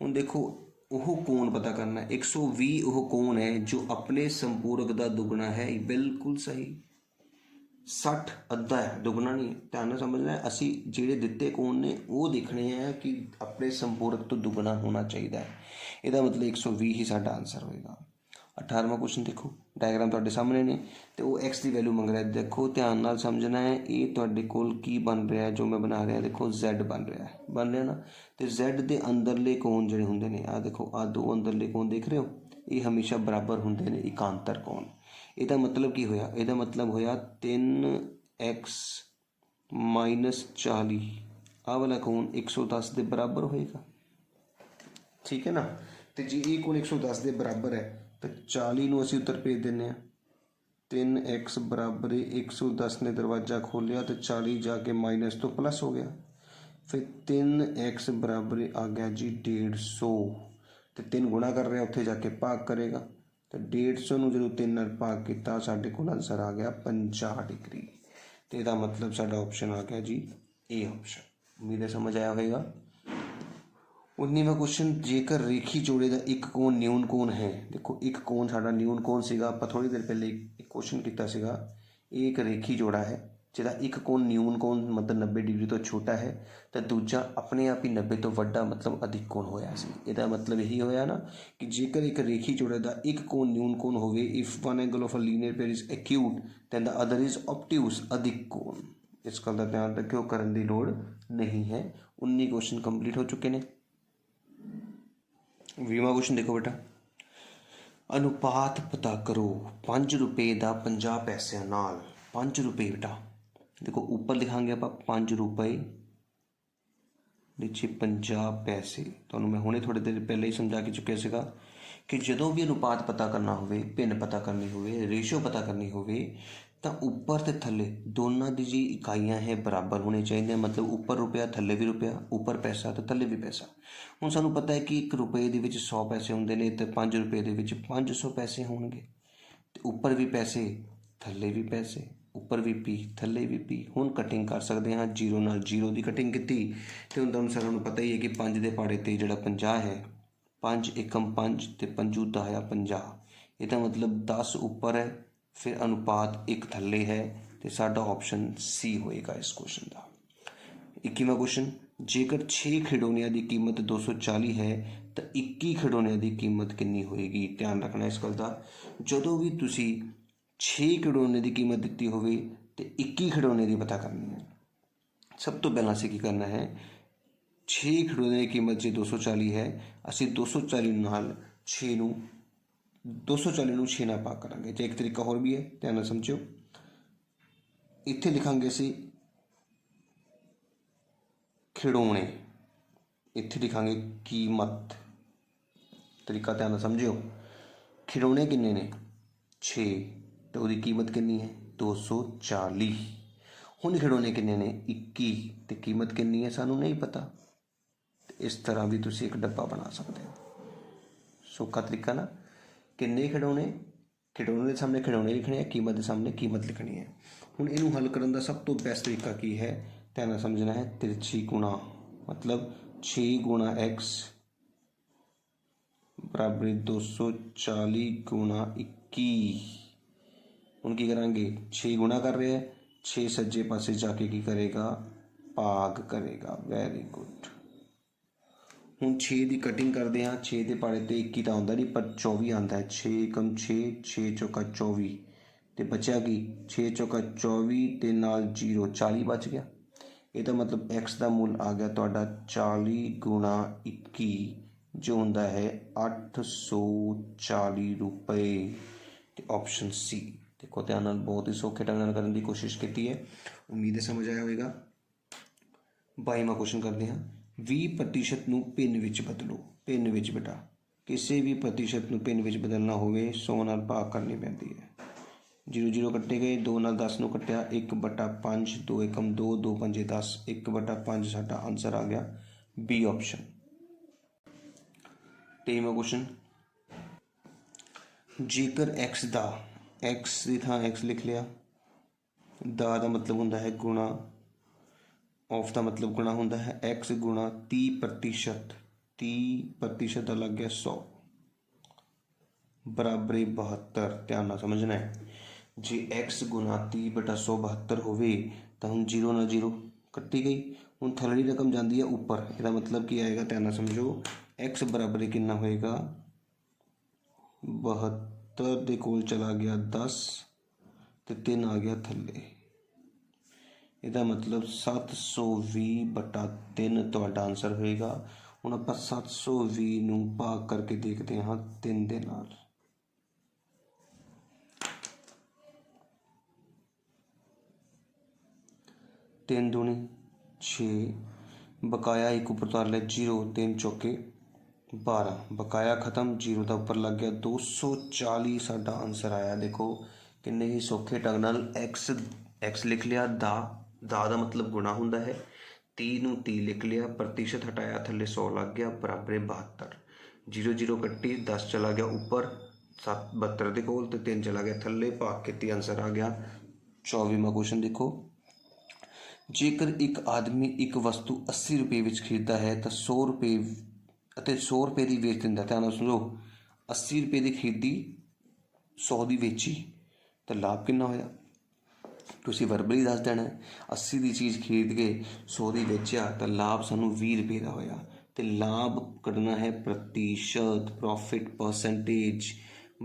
हुण देखो वह कोण पता करना है। 120 वह कोण है जो अपने संपूरक का दुगना है, बिल्कुल सही। 60 अद्धा है, दुगना नहीं। ध्यान समझना है, असी जिहड़े दिते कोण ने वो देखने हैं कि अपने संपूरक तो दुगना होना चाहिए। इसका मतलब 120 ही साडा आंसर होएगा। 18वां क्वेश्चन देखो, डायग्राम तुहाडे सामने ने, तो वो एक्स की वैल्यू मंग रहा है। देखो ध्यान नाल समझना है, ये तुहाडे कोल की बन रहा है, जो मैं बना रहा, देखो Z बन रहा है, बन रहा ना। तो Z के अंदरले कोण जिहड़े हुंदे ने, आ देखो आ दो अंदरले कोण देख रहे हो, ये हमेशा बराबर हुंदे ने, एकांतर कोण। ਇਹਦਾ मतलब की होया, ਇਹਦਾ मतलब होया 3x माइनस 40। आ वाला कोण 110 के बराबर होएगा। ठीक है ना। तो जी ये कोण 110 के बराबर है, तो 40 नूं असीं उत्तर भेज देने। 3x बराबर 110 ने दरवाजा खोलिया तो 40 जाके माइनस तो प्लस हो गया। फिर 3x बराबर आ गया जी 150। तो 3 गुणा कर रहा उत्थे जाके भाग करेगा, तो 150 जो 3 नाल भाग किया साडे कोल आंसर आ गया 50 डिग्री। तो यदा मतलब साडा ऑप्शन आ गया जी ए ऑप्शन। उम्मीद है समझ आया होगा। 19वां क्वेश्चन, जेकर रेखी जोड़े का एक कोण न्यून कोण है। देखो एक कोण साडा न्यून कोण सीगा, आपां थोड़ी देर पहले एक क्वेश्चन किया सीगा। ये एक रेखी जोड़ा है जिहदा एक कोण न्यून कोण मतलब 90 डिग्री तो छोटा है, तो दूजा अपने आप ही 90 तो वड्डा मतलब अधिक कोण होया सी। इहदा मतलब यही होया ना कि जेकर एक रेखी जोड़े का एक कोण न्यून कोण होवे, if one angle of a linear pair is acute than the other is obtuse अधिक कोण। इस गल का ध्यान रखियो, करन दी लोड़ नहीं है। 19 क्वेश्चन कंप्लीट हो चुके हैं। 20वां क्वेश्चन देखो बेटा, अनुपात पता करो 5 रुपये का 50 पैसों नाल। 5 रुपये बेटा देखो ऊपर लिखांगे आप 5 रुपये नीचे 50 पैसे। तो मैं हुणे थोड़ी देर पहले ही समझा के चुकिया सीगा कि जदों भी अनुपात पता करना होवे, भिन्न पता करनी होवे, रेशो पता करनी होवे, तो उपर ते थले दोनों की जी इकाइयां है बराबर होने चाहिए। मतलब उपर रुपया थले भी रुपया, उपर पैसा तो थले भी पैसा। हुण सानूं पता है कि 1 रुपये दे विच 100 पैसे होंदे ने, ते 5 रुपये दे विच 500 पैसे होणगे। ते उपर भी पैसे थले भी पैसे, उपर भी पी थले भी पी। हुण कटिंग कर सकते हाँ, जीरो नाल जीरो की कटिंग की। तो हुण तुहानूं सारिਆਂ ਨੂੰ पता ही है कि 5 दे पाड़े ते जिहड़ा 50 है, 5 एकम 5 ते 5 10 50। ਇਹਦਾ मतलब 10 उपर है, फिर अनुपात 1 थले है, तो साडा ऑप्शन सी होएगा इस क्वेश्चन का। 21वां क्वेश्चन, जेकर 6 खिडौनियां की कीमत 240 है तो 21 खिडौनियां की कीमत कितनी होएगी। ध्यान रखना इस गल का, जदों भी तुसी 6 खिडौने की कीमत दी होवे तो 21 खिडौने की पता करनी है। सब तो पहला असीं की करना है, 6 खिडौने की कीमत जो 240 है, असीं 240 नाल 6 नूं 240 ਨੂੰ 6 ਨਾਲ ਭਾਗ ਕਰਾਂਗੇ। ਤੇ ਇੱਕ ਤਰੀਕਾ ਹੋਰ ਵੀ ਹੈ, ਧਿਆਨ ਨਾਲ ਸਮਝਿਓ। ਇੱਥੇ ਲਿਖਾਂਗੇ ਅਸੀਂ ਖਿਡੌਣੇ, ਇੱਥੇ ਲਿਖਾਂਗੇ ਕੀਮਤ। ਤਰੀਕਾ ਧਿਆਨ ਨਾਲ ਸਮਝਿਓ। ਖਿਡੌਣੇ ਕਿੰਨੇ ਨੇ 6, ਤੇ ਉਹਦੀ ਕੀਮਤ ਕਿੰਨੀ ਹੈ 240। ਹੁਣ ਖਿਡੌਣੇ ਕਿੰਨੇ ਨੇ 21, ਤੇ ਕੀਮਤ ਕਿੰਨੀ ਹੈ ਸਾਨੂੰ ਨਹੀਂ ਪਤਾ। इस तरह भी तुसी एक डब्बा बना सकते हो। सौखा तरीका ना, किन्ने खिडौने, खिडौने के सामने खिडौने लिखने हैं, कीमत के सामने कीमत लिखनी है। हुण इनू हल करने का सब तो बेस्ट तरीका की है, ध्यान समझना है, तिरछी गुणा। मतलब 6 गुणा x बराबर 240 गुणा 21। हुण की करांगे, 6 गुणा कर रहे हैं, 6 सज्जे पासे जाके की करेगा भाग करेगा। Very good. हुण 6 की कटिंग करते हैं, 6 के पाड़े तो 21 तो आता नहीं, पर 24 आता है। 6 एकम 6, 6 चौका 24, तो बचा कि 6 चौका 24 ते नाल 0 40 बच गया। ਇਹਦਾ मतलब x का मुल आ गया तुहाडा 40 गुणा 21, जो होंदा है 840 रुपए। तो ऑप्शन सी। देखो ध्यान नाल बहुत ही सौखे ढंग नाल करने की कोशिश की है, उम्मीद है समझ आया होगा। 22वां क्वेश्चन करते हैं, 20% ਨੂੰ भिन्न ਵਿੱਚ बदलो। भिन्न ਵਿੱਚ बेटा किसी भी प्रतिशत ਨੂੰ भिन्न ਵਿੱਚ बदलना होवे 100 ਨਾਲ भाग करनी पैंदी है। 0 0 कट्टे गए, 2 ਨਾਲ 10 ਨੂੰ कट्टिया 1/5, 2 एकम 2, 2 पंजे 10, 1/5 साडा आंसर आ गया बी ऑप्शन। 23वां क्वेश्चन, जेकर एक्स दा, एक्स की थां एक्स लिख लिया, दा मतलब होंदा है गुणा, ऑफ का मतलब गुणा होंदा है एक्स गुणा 30%। 30% का लग गया 100 बराबर 72। ध्यान ना समझना है, जे एक्स गुणा 30/100 72 होवे तो हम 0 ना 0 कट्टी गई। हुण थल्लड़ी रकम जाती है उपर, इसका मतलब की आएगा, ध्यान ना समझो। एक्स बराबर कितना होएगा 72 दे कोल चला गया 10, तो 3 आ गया थल्ले। ਇਹਦਾ मतलब 720/3 ਤੁਹਾਡਾ आंसर होएगा। ਹੁਣ ਆਪਾਂ 720 ਨੂੰ ਭਾਗ करके देखते हाँ 3 ਦੇ ਨਾਲ। 3 दूनी 6, बकाया 1 उपर उतार लिया 0, 3 चौके 12, बकाया खत्म, 0 का उपर लग गया 240 साडा आंसर आया। देखो किन्ने ही सौखे ढंग नाल एक्स लिख लिया, दा मतलब गुणा होंदा है, 30 ਨੂੰ 30 लिख लिया, प्रतिशत हटाया थले 100 लग गया बराबर 72। 0 0 ਕੱਟੀ 10 चला गया ऊपर 72 ਦੇ ਕੋਲ ਤੇ 3 चला गया थल्ले भाग ਕੀਤੀ आंसर आ गया 24वां क्वेश्चन देखो जेकर एक आदमी एक वस्तु 80 रुपये ਵਿੱਚ ਖਰੀਦਦਾ ਹੈ ਤਾਂ 100 रुपये ਅਤੇ 100 रुपये ਦੀ ਵੇਚ ਦਿੰਦਾ ਧਿਆਨ ਨਾਲ ਸੁਣੋ 80 रुपये ਦੀ ਖਰੀਦੀ 100 ਦੀ ਵੇਚੀ ਤਾਂ ਲਾਭ ਕਿੰਨਾ ਹੋਇਆ ਤੁਸੀਂ ਵਰਬਲੀ ਦੱਸ ਦੇਣਾ 80 ਦੀ ਚੀਜ਼ ਖਰੀਦ ਕੇ 100 ਦੀ ਵੇਚਿਆ ਤਾਂ ਲਾਭ ਸਾਨੂੰ 20 रुपये ਦਾ ਹੋਇਆ ਤੇ ਲਾਭ ਕੱਢਣਾ ਹੈ ਪ੍ਰਤੀਸ਼ਤ ਪ੍ਰੋਫਿਟ ਪਰਸੈਂਟੇਜ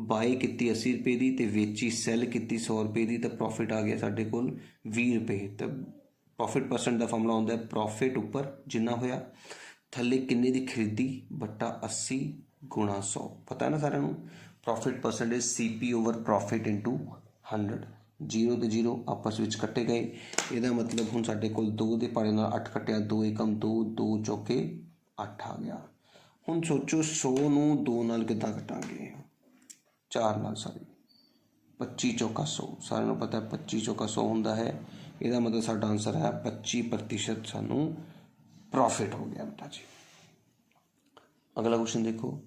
ਬਾਈ ਕੀਤੀ 80 रुपये ਦੀ ਤੇ ਵੇਚੀ ਸੈਲ ਕੀਤੀ 100 रुपये ਦੀ ਤਾਂ ਪ੍ਰੋਫਿਟ ਆ ਗਿਆ ਸਾਡੇ ਕੋਲ 20 रुपये ਤਾਂ ਪ੍ਰੋਫਿਟ ਪਰਸੈਂਟ ਦਾ ਫਾਰਮੂਲਾ ਹੁੰਦਾ ਹੈ ਪ੍ਰੋਫਿਟ ਉੱਪਰ ਜਿੰਨਾ ਹੋਇਆ ਥੱਲੇ ਕਿੰਨੇ ਦੀ ਖਰੀਦੀ ਬਟਾ 80 ਗੁਣਾ 100 ਪਤਾ ਨਾ ਸਾਰਿਆਂ ਨੂੰ profit percentage CP over profit into 100 0 ਤੇ 0 ਆਪਸ ਵਿੱਚ ਕੱਟੇ ਗਏ ਇਹਦਾ ਮਤਲਬ ਹੁਣ ਸਾਡੇ ਕੋਲ 2 ਦੇ ਪਾੜੇ ਨਾਲ 8 ਕੱਟਿਆ 2 ਏਕਮ 2 2 ਚੌਕੇ 8 ਆ ਗਿਆ ਹੁਣ ਸੋਚੋ 100 ਨੂੰ 2 ਨਾਲ ਕਿੱਦਾਂ ਕੱਟਾਂਗੇ 4 ਨਾਲ ਸਾਰੀ 25 ਚੌਕਾ 100 ਸਾਰਿਆਂ ਨੂੰ ਪਤਾ 25 ਚੌਕਾ 100 ਹੁੰਦਾ ਹੈ ਇਹਦਾ ਮਤਲਬ ਸਾਡਾ ਆਂਸਰ ਹੈ 25% ਸਾਨੂੰ प्रॉफिट हो गया बेटा जी अगला क्वेश्चन देखो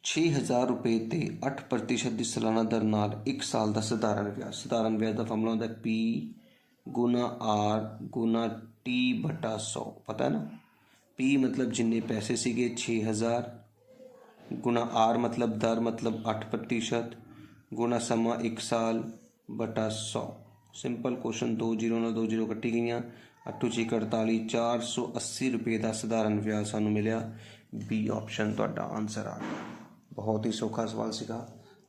6000 रुपये ते 8% की सालाना दर नाल 1 साल का सधारण ब्याज का फार्मूला होता है P गुना R गुना T बटा 100 पता है ना P मतलब जिन्ने पैसे सीगे 6000 गुना R मतलब दर मतलब 8% गुना समा 1 साल बटा 100 सिंपल क्वेश्चन 2 0 ਨਾਲ 2 0 ਕੱਟੀ ਗਈਆਂ 8 6 48 480 रुपये का सधारण ब्याज सानू मिलिया बी ऑप्शन तुहाडा आंसर आ गया बहुत ही सौखा सवाल सीगा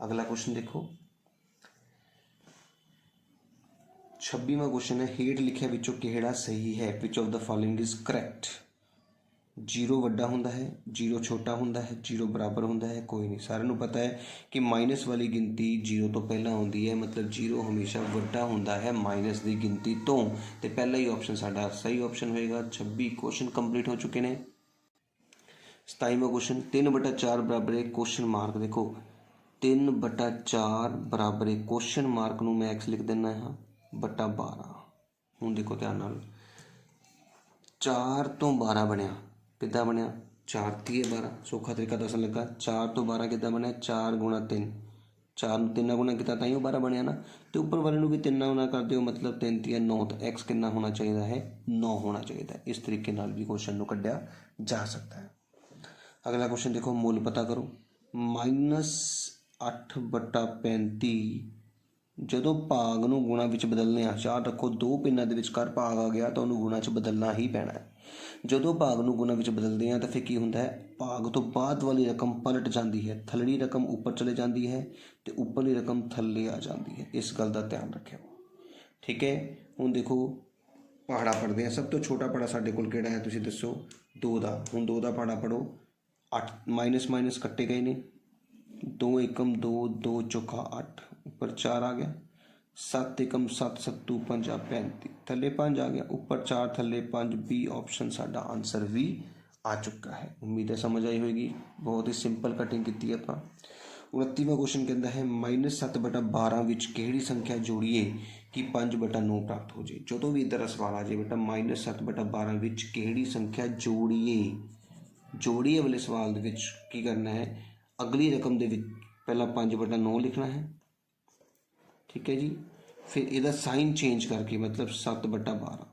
अगला क्वेश्चन देखो 26वां क्वेश्चन है हेठ लिखिया विचों किहड़ा सही है which of the following is correct 0 ਵੱਡਾ ਹੁੰਦਾ है 0 छोटा ਹੁੰਦਾ है 0 बराबर ਹੁੰਦਾ है कोई नहीं सारिਆਂ ਨੂੰ पता है कि माइनस वाली गिनती 0 तो पहला होंदी है मतलब 0 हमेशा ਵੱਡਾ ਹੁੰਦਾ है माइनस की गिनती तो ते पहला ही ऑप्शन साडा सही ऑप्शन होएगा 26 क्वेश्चन कंप्लीट हो चुके हैं 27वां क्वेश्चन 3/4 बराबर है क्वेश्चन मार्क देखो 3/4 बराबर है क्वेश्चन मार्क नूं मैं x लिख देना है बटा 12 हुण देखो ध्यान नाल 4 तो 12 बनिया कितना बनया 4 थी 12 सौखा तरीका दसन लगा 4 तो 12 कितना बनया 4 गुणा 3 4 3 गुणा किया तां 12 बनया ना तो उपर वाले भी 3 गुणा कर दो मतलब 3 3 9 तो एक्स कितना होना चाहिए है 9 होना चाहिए इस तरीके नाल भी क्वेश्चन को कढ़िया जा सकता है अगला क्वेश्चन देखो मूल पता करो -8/35 ਜਦੋਂ ਭਾਗ ਨੂੰ ਗੁਣਾ ਵਿੱਚ ਬਦਲਨੇ ਆ ਯਾਦ ਰੱਖੋ ਦੋ ਪਿੰਨਾਂ ਦੇ ਵਿਚਕਾਰ ਭਾਗ ਆ ਗਿਆ ਤਾਂ ਉਹਨੂੰ ਗੁਣਾ 'ਚ ਬਦਲਣਾ ਹੀ ਪੈਣਾ ਹੈ ਜਦੋਂ ਭਾਗ ਨੂੰ ਗੁਣਾ ਵਿੱਚ ਬਦਲਦੇ ਆ ਤਾਂ ਫਿਰ ਕੀ ਹੁੰਦਾ ਹੈ ਭਾਗ ਤੋਂ ਬਾਅਦ ਵਾਲੀ ਰਕਮ ਪਲਟ ਜਾਂਦੀ ਹੈ ਥੱਲੜੀ ਰਕਮ ਉੱਪਰ ਚਲੇ ਜਾਂਦੀ ਹੈ ਤੇ ਉੱਪਰਲੀ ਰਕਮ ਥੱਲੇ ਆ ਜਾਂਦੀ ਹੈ ਇਸ ਗੱਲ ਦਾ ਧਿਆਨ ਰੱਖਿਓ ਠੀਕ ਹੈ ਹੁਣ ਦੇਖੋ ਪਹਾੜਾ ਪੜ੍ਹਦੇ ਆ ਸਭ ਤੋਂ ਛੋਟਾ ਪਹਾੜਾ ਸਾਡੇ ਕੋਲ ਕਿਹੜਾ ਹੈ ਤੁਸੀਂ ਦੱਸੋ 2 ਦਾ ਹੁਣ 2 ਦਾ ਪਹਾੜਾ ਪੜੋ 8 माइनस ਕੱਟੇ ਗਏ ਨੇ 2 एकम 2 2 चौका 8 ऊपर 4 आ गया 7 एकम 7 7 5 35 थले 5 आ गया ऊपर 4 थले 5 बी ऑप्शन साडा आंसर भी आ चुका है उम्मीद है समझ आई होगी बहुत ही सिंपल कटिंग की आपां 29वां क्वेश्चन कहता है -7/12 विच किहड़ी संख्या जोड़िए कि 5/9 प्राप्त हो जाए जो भी इधर सवाल आ जाए बेटा -7/12 विच किहड़ी संख्या जोड़िए वाले सवाल दे विच की करना है अगली रकम के पहला 5/9 लिखना है ठीक है जी फिर इसका साइन चेंज करके मतलब 7/12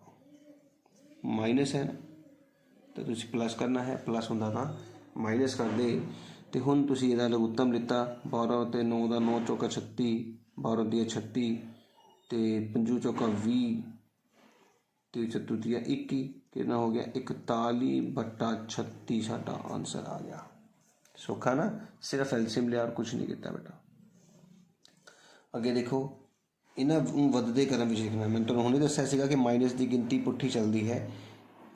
माइनस है ना तो तुम प्लस करना है प्लस होंदा था माइनस कर दे तो हुण तुसीं इहदा लघुत्तम लिता 12 ते 9 का 9 चौका 36 12 दिया 36 तो 5 चौका 20 तो 7 दिया 21 कितना हो गया 41/36 साडा आंसर आ गया सौखा ना सिर्फ एल्शियम लिया और कुछ नहीं किया बेटा अगे देखो इन्होंने वधदे क्रम में लिखना मैं तुहानूं हुणे दस्सिया सीगा कि माइनस की गिनती पुट्ठी चलती है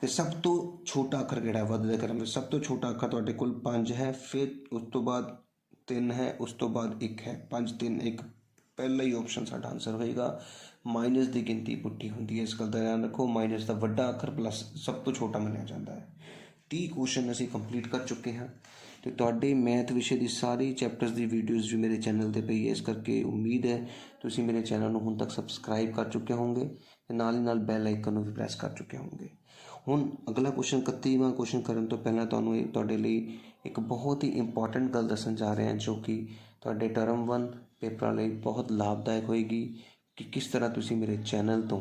तो सब तो छोटा अखर किहड़ा है वधदे क्रम में सब तो छोटा अखर तुहाडे कोल 5 है फिर उस तो बाद 3 है उस तो बाद 1 है 5 3 1 पहला ही ऑप्शन साडा आंसर होएगा माइनस की गिनती पुट्ठी होंदी है इस गल का ध्यान रखो माइनस का वड्डा अखर प्लस सब तो छोटा मन्निया जाता है 30 क्वेश्चन असीं कंप्लीट कर चुके हैं तो तुहाडे मैथ विषय की सारी चैप्टर्स की वीडियोज़ भी मेरे चैनल पर पई है इस करके उम्मीद है तुसीं मेरे चैनल को हुण तक सबसक्राइब कर चुके होंगे नाल ही नाल बैल आइकन भी प्रेस कर चुके होंगे ਹੁਣ ਅਗਲਾ ਕੁਐਸਚਨ 31ਵਾਂ ਕੁਐਸਚਨ ਕਰਨ ਤੋਂ ਪਹਿਲਾਂ ਤੁਹਾਨੂੰ ਤੁਹਾਡੇ ਲਈ ਇੱਕ ਬਹੁਤ ਹੀ ਇੰਪੋਰਟੈਂਟ ਗੱਲ ਦੱਸਣ ਜਾ ਰਹੇ ਹਾਂ, ਜੋ ਕਿ ਤੁਹਾਡੇ ਟਰਮ 1 ਪੇਪਰਾਂ ਲਈ ਬਹੁਤ ਲਾਭਦਾਇਕ ਹੋਏਗੀ ਕਿ ਕਿਸ ਤਰ੍ਹਾਂ ਤੁਸੀਂ ਮੇਰੇ ਚੈਨਲ ਤੋਂ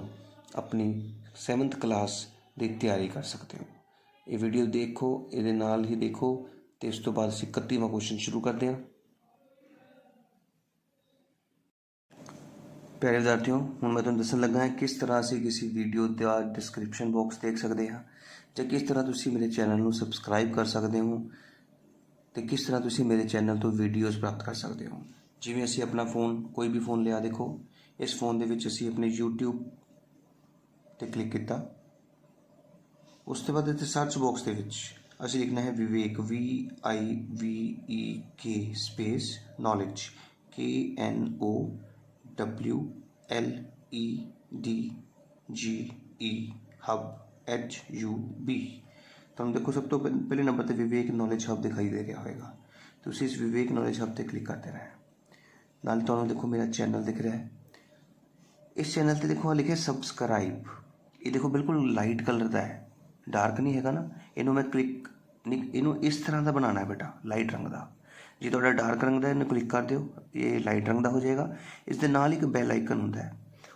ਆਪਣੀ 7th ਕਲਾਸ ਦੀ ਤਿਆਰੀ ਕਰ ਸਕਦੇ ਹੋ। ਇਹ ਵੀਡੀਓ ਦੇਖੋ, ਇਹਦੇ ਨਾਲ ਹੀ ਦੇਖੋ ਅਤੇ ਇਸ ਤੋਂ ਬਾਅਦ ਅਸੀਂ 31ਵਾਂ ਕੁਐਸਚਨ ਸ਼ੁਰੂ ਕਰਦੇ ਹਾਂ। ਪਿਆਰੇ ਵਿਦਿਆਰਥੀਓ, ਹੁਣ ਮੈਂ ਤੁਹਾਨੂੰ ਦੱਸਣ ਲੱਗਾ ਹਾਂ ਕਿਸ ਤਰ੍ਹਾਂ ਅਸੀਂ ਕਿਸੇ ਵੀਡੀਓ ਦਾ ਡਿਸਕ੍ਰਿਪਸ਼ਨ ਬਾਕਸ ਦੇਖ ਸਕਦੇ ਹਾਂ, ਜਾਂ ਕਿਸ ਤਰ੍ਹਾਂ ਤੁਸੀਂ ਮੇਰੇ ਚੈਨਲ ਨੂੰ ਸਬਸਕ੍ਰਾਈਬ ਕਰ ਸਕਦੇ ਹੋ ਅਤੇ ਕਿਸ ਤਰ੍ਹਾਂ ਤੁਸੀਂ ਮੇਰੇ ਚੈਨਲ ਤੋਂ ਵੀਡੀਓਜ਼ ਪ੍ਰਾਪਤ ਕਰ ਸਕਦੇ ਹੋ। ਜਿਵੇਂ ਅਸੀਂ ਆਪਣਾ ਫ਼ੋਨ, ਕੋਈ ਵੀ ਫ਼ੋਨ ਲਿਆ, ਦੇਖੋ ਇਸ ਫ਼ੋਨ ਦੇ ਵਿੱਚ ਅਸੀਂ ਆਪਣੇ YouTube 'ਤੇ ਕਲਿੱਕ ਕੀਤਾ। ਉਸ ਤੋਂ ਬਾਅਦ ਇੱਥੇ ਸਰਚ ਬਾਕਸ ਦੇ ਵਿੱਚ ਅਸੀਂ ਲਿਖਣਾ ਹੈ ਵਿਵੇਕ, VIVEK ਸਪੇਸ ਨੌਲੇਜ, KNOWLEDGE ਹਬ HUB। ਤੁਹਾਨੂੰ ਦੇਖੋ ਸਭ ਤੋਂ ਪਹਿਲੇ ਨੰਬਰ 'ਤੇ ਵਿਵੇਕ ਨੌਲੇਜ ਹਬ ਦਿਖਾਈ ਦੇ ਰਿਹਾ ਹੋਵੇਗਾ। ਤੁਸੀਂ ਇਸ ਵਿਵੇਕ ਨੌਲੇਜ ਹਬ 'ਤੇ ਕਲਿੱਕ ਕਰਦੇ ਰਹਿਣਾ। ਨਾਲ ਤੁਹਾਨੂੰ ਦੇਖੋ ਮੇਰਾ ਚੈਨਲ ਦਿਖ ਰਿਹਾ ਹੈ। ਇਸ ਚੈਨਲ 'ਤੇ ਦੇਖੋ ਲਿਖਿਆ ਸਬਸਕ੍ਰਾਈਬ। ਇਹ ਦੇਖੋ ਬਿਲਕੁਲ ਲਾਈਟ ਕਲਰ ਦਾ ਹੈ, ਡਾਰਕ ਨਹੀਂ ਹੈਗਾ ਨਾ। ਇਹਨੂੰ ਮੈਂ ਇਹਨੂੰ ਇਸ ਤਰ੍ਹਾਂ ਦਾ ਬਣਾਉਣਾ ਹੈ ਬੇਟਾ, ਲਾਈਟ ਰੰਗ ਦਾ। ਜੇ ਤੁਹਾਡਾ ਡਾਰਕ ਰੰਗ ਦਾ, ਇਹਨੂੰ ਕਲਿੱਕ ਕਰ ਦਿਓ, ਇਹ ਲਾਈਟ ਰੰਗ ਦਾ ਹੋ ਜਾਏਗਾ। ਇਸ ਦੇ ਨਾਲ ਇੱਕ ਬੈਲ ਆਈਕਨ ਹੁੰਦਾ ਹੈ,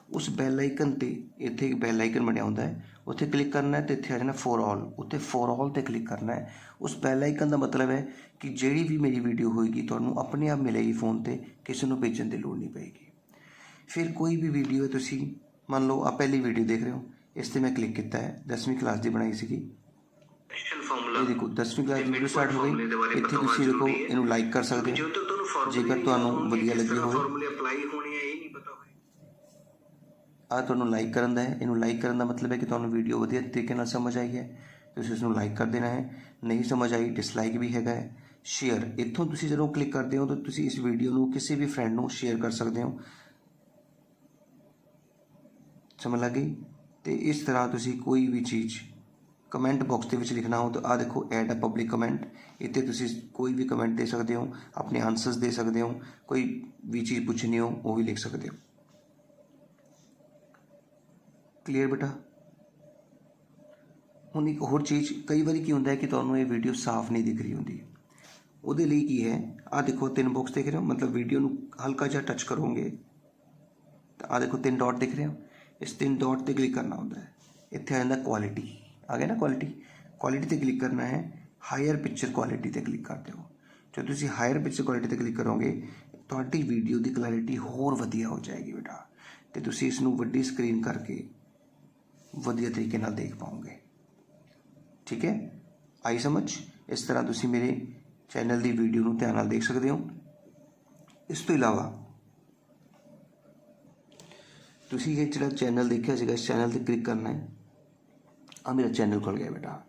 ਉਸ ਬੈਲ ਆਈਕਨ 'ਤੇ ਇੱਥੇ ਇੱਕ ਬੈਲ ਆਈਕਨ ਬਣਿਆ ਹੁੰਦਾ ਹੈ, ਉੱਥੇ ਕਲਿੱਕ ਕਰਨਾ ਹੈ ਅਤੇ ਇੱਥੇ ਆ ਜਾਣਾ ਫੋਰ ਆਲ। ਉੱਥੇ ਫੋਰ ਆਲ 'ਤੇ ਕਲਿੱਕ ਕਰਨਾ ਹੈ। ਉਸ ਬੈਲ ਆਈਕਨ ਦਾ ਮਤਲਬ ਹੈ ਕਿ ਜਿਹੜੀ ਵੀ ਮੇਰੀ ਵੀਡੀਓ ਹੋਏਗੀ ਤੁਹਾਨੂੰ ਆਪਣੇ ਆਪ ਮਿਲੇਗੀ ਫ਼ੋਨ 'ਤੇ, ਕਿਸੇ ਨੂੰ ਭੇਜਣ ਦੀ ਲੋੜ ਨਹੀਂ ਪਏਗੀ। ਫਿਰ ਕੋਈ ਵੀ ਵੀਡੀਓ ਤੁਸੀਂ ਮੰਨ ਲਓ ਆ ਪਹਿਲੀ ਵੀਡੀਓ ਦੇਖ ਰਹੇ ਹੋ, ਇਸ 'ਤੇ ਮੈਂ ਕਲਿੱਕ ਕੀਤਾ ਹੈ, 10ਵੀਂ ਕਲਾਸ ਦੀ ਬਣਾਈ ਸੀਗੀ। ਇਹ ਦੇਖੋ 10ਵੀਂ ਕਲਾਸ ਦੀ ਵੀਡੀਓ ਸਟਾਰਟ ਹੋ ਗਈ। ਇੱਥੇ ਤੁਸੀਂ ਦੇਖੋ ਇਹਨੂੰ ਲਾਈਕ ਕਰ ਸਕਦੇ ਹੋ ਜੇਕਰ ਤੁਹਾਨੂੰ ਵਧੀਆ ਲੱਗੀ ਹੋਵੇ। ਆਹ ਤੁਹਾਨੂੰ ਲਾਈਕ ਕਰਨ ਦਾ ਹੈ। ਇਹਨੂੰ ਲਾਈਕ ਕਰਨ ਦਾ ਮਤਲਬ ਹੈ ਕਿ ਤੁਹਾਨੂੰ ਵੀਡੀਓ ਵਧੀਆ ਤਰੀਕੇ ਨਾਲ ਸਮਝ ਆਈ ਹੈ, ਤੁਸੀਂ ਉਸਨੂੰ ਲਾਈਕ ਕਰ ਦੇਣਾ ਹੈ। ਨਹੀਂ ਸਮਝ ਆਈ, ਡਿਸਲਾਈਕ ਵੀ ਹੈਗਾ ਹੈ। ਸ਼ੇਅਰ, ਇੱਥੋਂ ਤੁਸੀਂ ਜਦੋਂ ਕਲਿੱਕ ਕਰਦੇ ਹੋ ਤਾਂ ਤੁਸੀਂ ਇਸ ਵੀਡੀਓ ਨੂੰ ਕਿਸੇ ਵੀ ਫਰੈਂਡ ਨੂੰ ਸ਼ੇਅਰ ਕਰ ਸਕਦੇ ਹੋ। ਸਮਝ ਲੱਗ ਗਈ? ਅਤੇ ਇਸ ਤਰ੍ਹਾਂ ਤੁਸੀਂ ਕੋਈ ਵੀ ਚੀਜ਼ ਕਮੈਂਟ ਬਾਕਸ ਦੇ ਵਿੱਚ ਲਿਖਣਾ ਹੋ ਤਾਂ ਆਹ ਦੇਖੋ ਐਡ ਅ ਪਬਲਿਕ ਕਮੈਂਟ। ਇੱਥੇ ਤੁਸੀਂ ਕੋਈ ਵੀ ਕਮੈਂਟ ਦੇ ਸਕਦੇ ਹੋ, ਆਪਣੇ ਆਨਸਰਸ ਦੇ ਸਕਦੇ ਹੋ, ਕੋਈ ਵੀ ਚੀਜ਼ ਪੁੱਛਣੀ ਹੋ ਉਹ ਵੀ ਲਿਖ ਸਕਦੇ ਹੋ। ਕਲੀਅਰ ਬੇਟਾ? ਹੁਣ ਇੱਕ ਹੋਰ ਚੀਜ਼, ਕਈ ਵਾਰੀ ਕੀ ਹੁੰਦਾ ਹੈ ਕਿ ਤੁਹਾਨੂੰ ਇਹ ਵੀਡੀਓ ਸਾਫ਼ ਨਹੀਂ ਦਿਖ ਰਹੀ ਹੁੰਦੀ। ਉਹਦੇ ਲਈ ਕੀ ਹੈ, ਆਹ ਦੇਖੋ 3 ਬਾਕਸ ਦਿਖ ਰਹੇ ਹੋ, ਮਤਲਬ ਵੀਡੀਓ ਨੂੰ ਹਲਕਾ ਜਿਹਾ ਟੱਚ ਕਰੋਗੇ ਤਾਂ ਆਹ ਦੇਖੋ 3 ਡਾਟ ਦਿਖ ਰਹੇ ਹੋ। ਇਸ 3 ਡਾਟ 'ਤੇ ਕਲਿੱਕ ਕਰਨਾ ਹੁੰਦਾ ਹੈ। ਇੱਥੇ ਆ ਜਾਂਦਾ ਕੁਆਲਿਟੀ, ਆ ਗਿਆ ਨਾ ਕੁਆਲਿਟੀ 'ਤੇ ਕਲਿੱਕ ਕਰਨਾ ਹੈ। ਹਾਇਰ ਪਿਕਚਰ ਕੁਆਲਿਟੀ 'ਤੇ ਕਲਿੱਕ ਕਰ ਦਿਓ। ਜੋ ਤੁਸੀਂ ਹਾਇਰ ਪਿਕਚਰ ਕੁਆਲਿਟੀ 'ਤੇ ਕਲਿੱਕ ਕਰੋਗੇ ਤੁਹਾਡੀ ਵੀਡੀਓ ਦੀ ਕੁਆਲਿਟੀ ਹੋਰ ਵਧੀਆ ਹੋ ਜਾਏਗੀ ਬੇਟਾ, ਅਤੇ ਤੁਸੀਂ ਇਸ ਨੂੰ ਵੱਡੀ ਸਕਰੀਨ ਕਰਕੇ ਵਧੀਆ ਤਰੀਕੇ ਨਾਲ ਦੇਖ ਪਾਓਗੇ। ਠੀਕ ਹੈ, ਆਈ ਸਮਝ? ਇਸ ਤਰ੍ਹਾਂ ਤੁਸੀਂ ਮੇਰੇ ਚੈਨਲ ਦੀ ਵੀਡੀਓ ਨੂੰ ਧਿਆਨ ਨਾਲ ਦੇਖ ਸਕਦੇ ਹੋ। ਇਸ ਤੋਂ ਇਲਾਵਾ ਤੁਸੀਂ ਇਹ ਜਿਹੜਾ ਚੈਨਲ ਦੇਖਿਆ ਸੀਗਾ, ਇਸ ਚੈਨਲ 'ਤੇ ਕਲਿੱਕ ਕਰਨਾ ਹੈ। ਆ ਮੇਰਾ ਚੈਨਲ ਖੁੱਲ੍ਹ ਗਿਆ ਬੇਟਾ।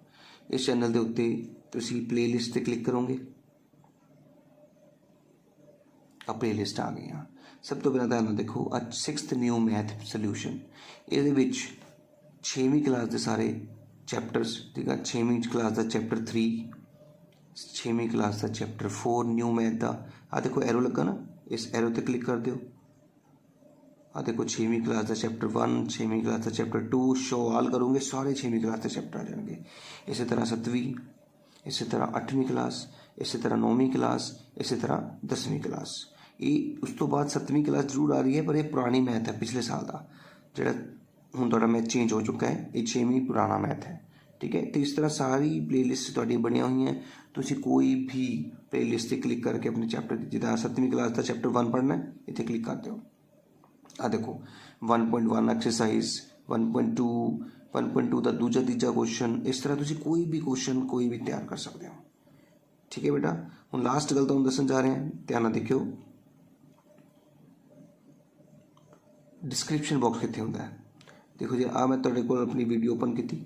ਇਸ ਚੈਨਲ ਦੇ ਉੱਤੇ ਤੁਸੀਂ ਪਲੇਲਿਸਟ 'ਤੇ ਕਲਿੱਕ ਕਰੋਗੇ, ਆ ਪਲੇਲਿਸਟ ਆ ਗਈਆਂ। ਸਭ ਤੋਂ ਪਹਿਲਾਂ ਧਿਆਨ ਨਾਲ ਦੇਖੋ, ਅੱਜ 6th ਨਿਊ ਮੈਥ ਸੋਲਿਊਸ਼ਨ। ਇਹਦੇ ਵਿੱਚ 6ਵੀਂ ਕਲਾਸ ਦੇ ਸਾਰੇ ਚੈਪਟਰਸ, ਠੀਕ ਆ। 6ਵੀਂ ਕਲਾਸ ਦਾ ਚੈਪਟਰ 3, 6ਵੀਂ ਕਲਾਸ ਦਾ ਚੈਪਟਰ 4 ਨਿਊ ਮੈਥ ਦਾ। ਆ ਦੇਖੋ ਐਰੋ ਲੱਗਾ ਨਾ, ਇਸ ਐਰੋ 'ਤੇ ਕਲਿੱਕ ਕਰ ਦਿਓ। ਆ ਦੇਖੋ 6ਵੀਂ ਕਲਾਸ ਦਾ ਚੈਪਟਰ 1, 6ਵੀਂ ਕਲਾਸ ਦਾ ਚੈਪਟਰ 2, ਸ਼ੋ ਆਲ ਕਰੋਗੇ ਸਾਰੇ 6ਵੀਂ ਕਲਾਸ ਦੇ ਚੈਪਟਰ ਆ ਜਾਣਗੇ। ਇਸੇ ਤਰ੍ਹਾਂ 7ਵੀਂ, ਇਸੇ ਤਰ੍ਹਾਂ 8ਵੀਂ ਕਲਾਸ, ਇਸੇ ਤਰ੍ਹਾਂ 9ਵੀਂ ਕਲਾਸ, ਇਸੇ ਤਰ੍ਹਾਂ 10ਵੀਂ ਕਲਾਸ। ਇਹ ਉਸ ਤੋਂ ਬਾਅਦ 7ਵੀਂ ਕਲਾਸ ਜ਼ਰੂਰ ਆ ਰਹੀ ਹੈ, ਪਰ ਇਹ ਪੁਰਾਣੀ ਮੈਥ ਹੈ ਪਿਛਲੇ ਸਾਲ ਦਾ, ਜਿਹੜਾ ਹੁਣ ਤੁਹਾਡਾ ਮੈਥ ਚੇਂਜ ਹੋ ਚੁੱਕਾ ਹੈ। ਇਹ 6ਵੀਂ ਪੁਰਾਣਾ ਮੈਥ ਹੈ, ਠੀਕ ਹੈ। ਅਤੇ ਇਸ ਤਰ੍ਹਾਂ ਸਾਰੀ ਪਲੇਲਿਸਟ ਤੁਹਾਡੀਆਂ ਬਣੀਆਂ ਹੋਈਆਂ। ਤੁਸੀਂ ਕੋਈ ਵੀ ਪਲੇਲਿਸਟ 'ਤੇ ਕਲਿੱਕ ਕਰਕੇ ਆਪਣੇ ਚੈਪਟਰ, ਜਿੱਦਾਂ 7ਵੀਂ ਕਲਾਸ ਦਾ ਚੈਪਟਰ 1 ਪੜ੍ਹਨਾ ਹੈ, ਇੱਥੇ ਕਲਿੱਕ ਕਰ ਦਿਓ। ਆ ਦੇਖੋ 1.1 ਐਕਸਰਸਾਈਜ਼, 1.2, 1.2 ਦਾ ਦੂਜਾ ਤੀਜਾ ਕੁਐਸਚਨ। ਇਸ ਤਰ੍ਹਾਂ ਤੁਸੀਂ ਕੋਈ ਵੀ ਕੁਐਸਚਨ ਕੋਈ ਵੀ ਤਿਆਰ ਕਰ ਸਕਦੇ ਹੋ। ਠੀਕ ਹੈ ਬੇਟਾ? ਹੁਣ ਲਾਸਟ ਗੱਲ ਤੁਹਾਨੂੰ ਦੱਸਣ ਜਾ ਰਹੇ ਹਾਂ, ਧਿਆਨ ਨਾਲ ਦੇਖਿਓ। ਡਿਸਕ੍ਰਿਪਸ਼ਨ ਬਾਕਸ ਕਿੱਥੇ ਹੁੰਦਾ ਹੈ? ਦੇਖੋ ਜੀ, ਆ ਮੈਂ ਤੁਹਾਡੇ ਕੋਲ ਆਪਣੀ ਵੀਡੀਓ ਓਪਨ ਕੀਤੀ,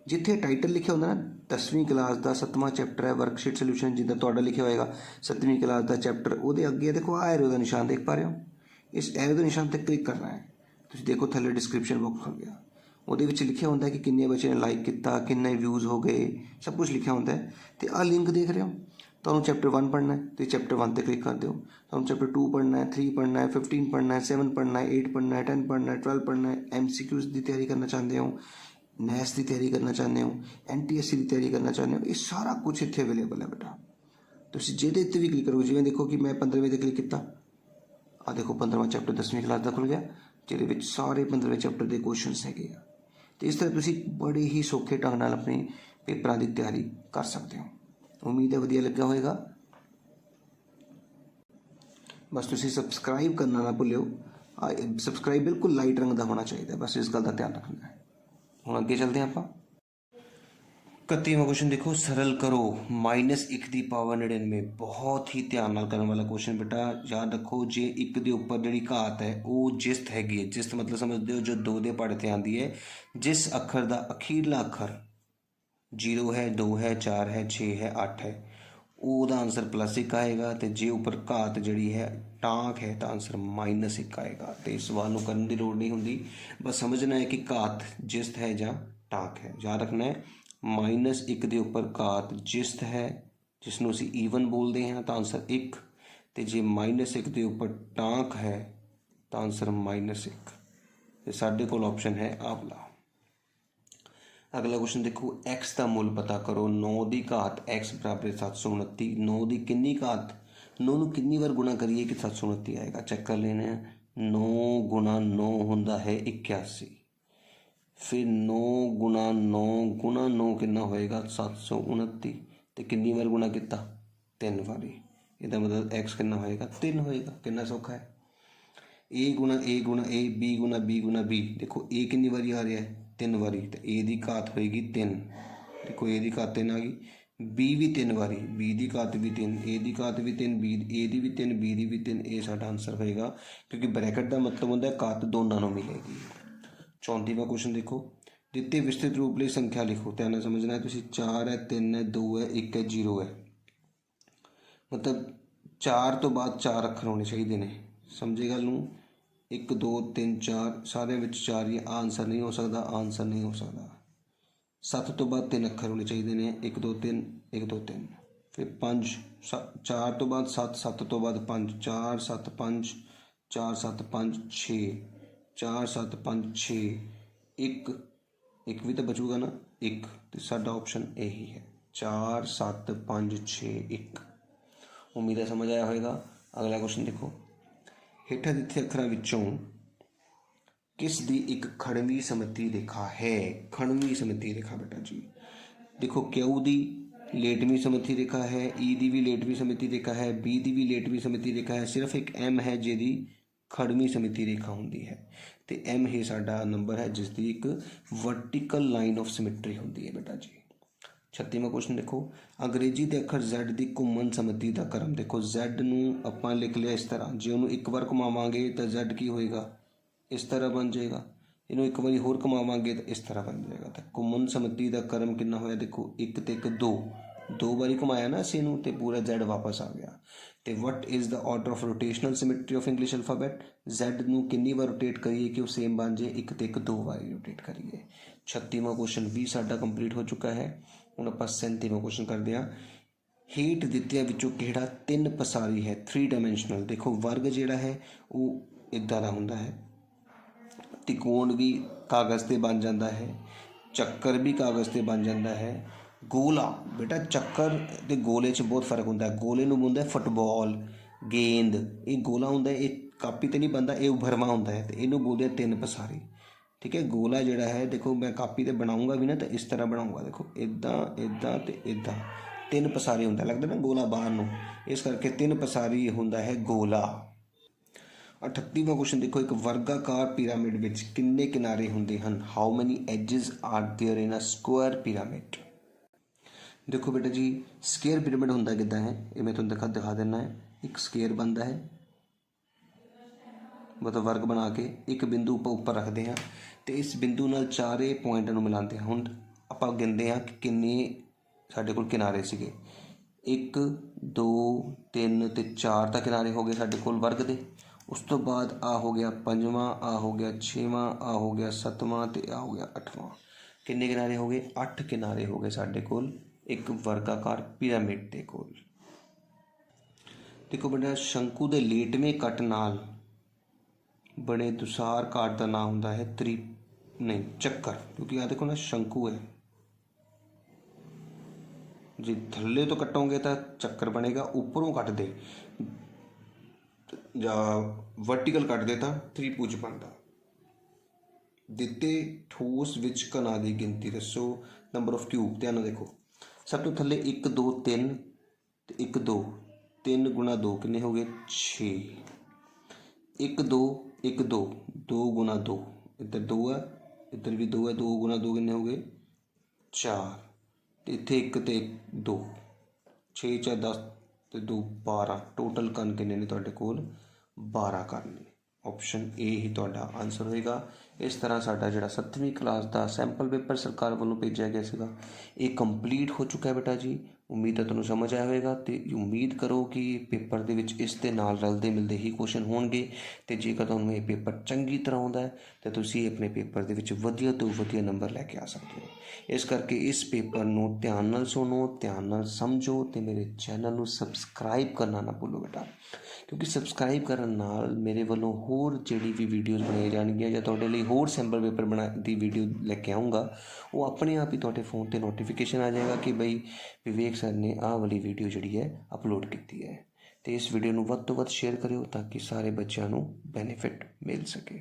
ਜਿੱਥੇ ਟਾਈਟਲ ਲਿਖਿਆ ਹੁੰਦਾ ਨਾ 10ਵੀਂ ਕਲਾਸ ਦਾ 7ਵਾਂ ਚੈਪਟਰ ਹੈ ਵਰਕਸ਼ੀਟ ਸੋਲਿਊਸ਼ਨ, ਜਿੱਦਾਂ ਤੁਹਾਡਾ ਲਿਖਿਆ ਹੋਏਗਾ 7ਵੀਂ ਕਲਾਸ ਦਾ ਚੈਪਟਰ, ਉਹਦੇ ਅੱਗੇ ਦੇਖੋ ਆ ਐਰੋ ਦਾ ਨਿਸ਼ਾਨ ਦੇਖ ਪਾ ਰਹੇ ਹੋ। ਇਸ ਐਰੋ ਦੇ ਨਿਸ਼ਾਨ 'ਤੇ ਕਲਿੱਕ ਕਰਨਾ ਹੈ। ਤੁਸੀਂ ਦੇਖੋ ਥੱਲੇ ਡਿਸਕ੍ਰਿਪਸ਼ਨ ਬਾਕਸ ਖੁੱਲ੍ਹ ਗਿਆ। ਉਹਦੇ ਵਿੱਚ ਲਿਖਿਆ ਹੁੰਦਾ ਕਿ ਕਿੰਨੇ ਬੱਚੇ ਨੇ ਲਾਈਕ ਕੀਤਾ, ਕਿੰਨੇ ਵਿਊਜ਼ ਹੋ ਗਏ, ਸਭ ਕੁਝ ਲਿਖਿਆ ਹੁੰਦਾ ਹੈ। ਅਤੇ ਆਹ ਲਿੰਕ ਦੇਖ ਰਹੇ ਹੋ, ਤੁਹਾਨੂੰ ਚੈਪਟਰ 1 ਪੜ੍ਹਨਾ ਹੈ, ਤੁਸੀਂ ਚੈਪਟਰ 1 'ਤੇ ਕਲਿੱਕ ਕਰ ਦਿਓ। ਤੁਹਾਨੂੰ ਚੈਪਟਰ 2 ਪੜ੍ਹਨਾ ਹੈ, 3 ਪੜ੍ਹਨਾ ਹੈ, 15 ਪੜ੍ਹਨਾ ਹੈ, 7 ਪੜ੍ਹਨਾ ਹੈ, 8 ਪੜ੍ਹਨਾ ਹੈ, 10 ਪੜ੍ਹਨਾ ਹੈ, 12 ਪੜ੍ਹਨਾ ਹੈ। MCQs ਦੀ ਤਿਆਰੀ ਕਰਨਾ ਚਾਹੁੰਦੇ ਹੋ, नैस की तैयारी करना चाहते हो, NTSC की तैयारी करना चाहते हो, ये सारा कुछ इत्थे अवेलेबल है बेटा। तुसीं जिहदे उत्ते भी क्लिक करो, जिवें देखो कि मैं 15वें ते क्लिक किया, आ देखो 15वां चैप्टर 10वीं क्लास का खुल गया, जिहदे विच सारे 15वें चैप्टर के क्वेश्चनस हैगे आ। तो इस तरह तुसीं बड़े ही सौखे ढंग नाल अपने पेपरां की तैयारी कर सकते हो। उम्मीद है वधिया लग्या होएगा। बस तुसीं सबसक्राइब करना ना भुल्लिओ। सबसक्राइब बिल्कुल लाइट रंग का होना चाहिए, बस इस गल का ध्यान रखना है। हुण अगे चलते हैं आप। 31वां क्वेश्चन देखो, सरल करो -1 की पावर 99। बहुत ही ध्यान नाल करने वाला क्वेश्चन बेटा। याद रखो, जे 1 के उपर जी घात है वो जिस्त हैगी है। जिस्त मतलब समझते हो जो 2 के पहाड़े ते आती है, जिस अखर का अखीरला अखर 0 है, 2 है, 4 है, 6 है, 8 है, ਉਹਦਾ आंसर +1 आएगा। तो जे उपर घात जी है टांक है तो आंसर -1 आएगा। तो इस सवाल को करने की लोड़ नहीं होंगी, बस समझना है कि घात जिस्त है या टांक है। याद रखना है -1 के उपर घात जिस्त है, जिसनों असीं ईवन बोलते हैं, तो आंसर 1। तो जे -1 के उपर टांक है तो आंसर -1। तो साडे कोल ऑप्शन है आ वाला। अगला क्वेश्चन देखो, x का मुल पता करो। 9 की घात x बराबर 729। 9 की कितनी घात, 9 को कितनी बार गुणा करिए कि 729 आएगा। चेक कर लेना है। 9 गुणा 9 होंदा है 81। फिर 9 गुणा 9 कितना होएगा 729। तो कितनी बार गुणा किया 3 बारी। इसका मतलब x कितना होएगा 3 होएगा। कितना सौखा है। a गुणा a गुणा a, b गुणा b गुणा b। देखो a कितनी बारी आ रहा है 3 बारी, तो a की घात होएगी 3। देखो a की घात 3 आ गई। b भी 3 बारी, b की घात भी 3, a की घात भी 3, b a की भी 3, b की भी 3। ये साडा आंसर होएगा, क्योंकि ब्रैकेट का मतलब होंदा है घात दोनों को मिलेगी। 34वां क्वेश्चन देखो, दिते विस्तृत रूप लिए संख्या लिखो। ध्यान नाल समझना है तुसीं। 4 है, 3 है, 2 है, 1 है, 0 है। मतलब 4 तो बाद 4 अखर होने चाहिए ने। समझे गल नूं। 1 2 3 4 सारे विच 4 ही। आंसर नहीं हो सकता, आंसर नहीं हो सकता। 7 तो बाद 3 अखर होने चाहिए ने। 1 2 3 1 2 3। फिर 5 4 तो बाद 7, 7 तो बाद 5, 4 7 5, 4 7 5 6, 4 7 5 6, 1 1 भी तो बचूगा ना 1। तो साडा ऑप्शन यही है 4 7 5 6 1। उम्मीद है समझ आया होगा। अगला क्वेश्चन देखो, हेठा दिते अखरां विचों किस दी एक खड़वी सममिति रेखा है। खड़वी सममिति रेखा बेटा जी देखो, क्यू दी लेटवी सममिति रेखा है, ई दी भी लेटवी सममिति रेखा है, बी दी भी लेटवी सममिति रेखा है। सिर्फ एक एम है जिहदी खड़वी सममिति रेखा होंदी है। तो एम ही साडा नंबर है जिसकी एक वर्टिकल लाइन ऑफ सिमिट्री होंदी है बेटा जी। 36वां क्वेश्चन देखो, अंग्रेजी के अखर Z की घूमन सममिति का क्रम। देखो Z नूं आपां लिख लिया इस तरह, जे उन्होंने एक बार घुमावांगे तो Z की होएगा इस तरह बन जाएगा। इन्हों एक बार होर घुमावांगे तो इस तरह बन जाएगा। तो घूमन सममिति का क्रम कितना होया। देखो 1 ते 1 2, 2 बारी घुमाया ना इसे नूं ते पूरा Z वापस आ गया। तो what is the order of rotational symmetry of English alphabet. Z नूं कितनी बार रोटेट करिए कि वो सेम बन जाए। 1 ते 1 2 बारी रोटेट करिए। 36वां क्वेश्चन भी साडा कंप्लीट हो चुका है। हुण आपां 37वां क्वेश्चन करते हैं। हेठ दित्तिਆਂ विचों किहड़ा 3 पसारी है 3 डायमेंशनल। देखो वर्ग जिहड़ा है वो इदां दा हुंदा है, त्रिकोण भी कागज़ ते बन जाता है, चक्कर भी कागज़ ते बन जाता है, गोला बेटा चक्कर ते गोले च बहुत फर्क होंदा है। गोले नूं बोलदे फुटबॉल, गेंद, ये गोला होंदा है, ये कापी ते नहीं बनता, ये उभरवा होंदा है। तो इनू बोलते हैं 3 पसारी। ठीक है, गोला जिहड़ा है देखो मैं कापी ते बनाऊँगा भी ना तो इस तरह बनाऊँगा। देखो इदां इदां ते इदां 3 पसारी होंदा, लगता ना गोला बाहर नूं, इस करके 3 पसारी होंदा है गोला। 38वां क्वेश्चन देखो, एक वर्गाकार पिरामिड विच कितने किनारे होंदे हन। How many edges are there in a square pyramid. देखो बेटा जी स्केयर पिरामिड होंदा किद्दां है, ये मैं तुहानूं दिखा देना है। एक स्केयर बनता है, मतलब वर्ग बना के एक बिंदु उपर रखते हैं, तो इस बिंदु नाल चारे पॉइंटां नूं मिलाते हैं। हुण आपां गिनदे हैं कि किन्ने साडे कोल किनारे सीगे। 1 2 3 ते 4 तां किनारे हो गए साडे कोल वर्ग दे। उस तो बाद आ हो गया 5वां, आ हो गया 6वां, आ हो गया 7वां ते आ हो गया 8वां। किन्ने किनारे हो गए 8 किनारे हो गए साडे कोल एक वर्गाकार पिरामिड दे कोल। देखो बेटा शंकु दे लेटवें कट नाल बने दुसार काट का नाम होंदा है नहीं ਚੱਕਰ, क्योंकि आ देखो ना शंकु है। जे थल्ले तो कटोगे तो चक्कर बनेगा, ऊपरों कट दे या वर्टिकल कट दे तो त्रिभुज बनता। ਦਿੱਤੇ ठोस विच कणां की गिनती दसो, नंबर ऑफ क्यूब। ध्यान देखो, सब तो थल्ले 1 2 3 ते 1 2, 3 गुणा 2 किन्ने हो गए 6, 1 2 1 2, 2 गुणा 2, इधर 2 है इधर भी 2 है, 2 गुणा 2 किन्ने हो गए 4, तो इत्थे 1 ते 2, 6 च 10 ते 2 12, टोटल कण किन्ने ने तुहाडे कोल 12 कण ने। ऑप्शन ए ही तुहाडा आंसर होएगा। इस तरह साडा जिहड़ा 7वीं क्लास का सैंपल पेपर सरकार वालों भेजा गया सीगा, ये कंप्लीट हो चुका है बेटा जी। उम्मीद है तुहानूं समझ आया होएगा, तो उम्मीद करो कि पेपर दे विच इस दे नाल रलदे मिलदे ही क्वेश्चन होणगे। तो जेकर तुहानूं ये पेपर चंगी तरह आउंदा है तो तुसीं अपने पेपर दे विच वधिया तो वधिया नंबर लैके आ सकते हो। इस करके इस पेपर नूं ध्यान नाल सुनो, ध्यान नाल समझो, तो मेरे चैनल नूं सबसक्राइब करना ना भुल्लो बेटा, क्योंकि सबसक्राइब करन नाल मेरे वालों होर जिहड़ी भी वीडियोज़ बनाई जाणगीਆਂ ਜਾਂ ਤੁਹਾਡੇ ਲਈ ਹੋਰ सैंपल पेपर बना दी वीडियो लैके आऊँगा, वो अपने आप ही तुहाडे फोन ते नोटिफिकेशन आ जाएगा कि बई विवेक सर ने आह वाली वीडियो जिहड़ी है अपलोड की है। तो इस वीडियो नूं वध तो वध शेयर करियो ताकि सारे बच्चों नूं बेनीफिट मिल सके।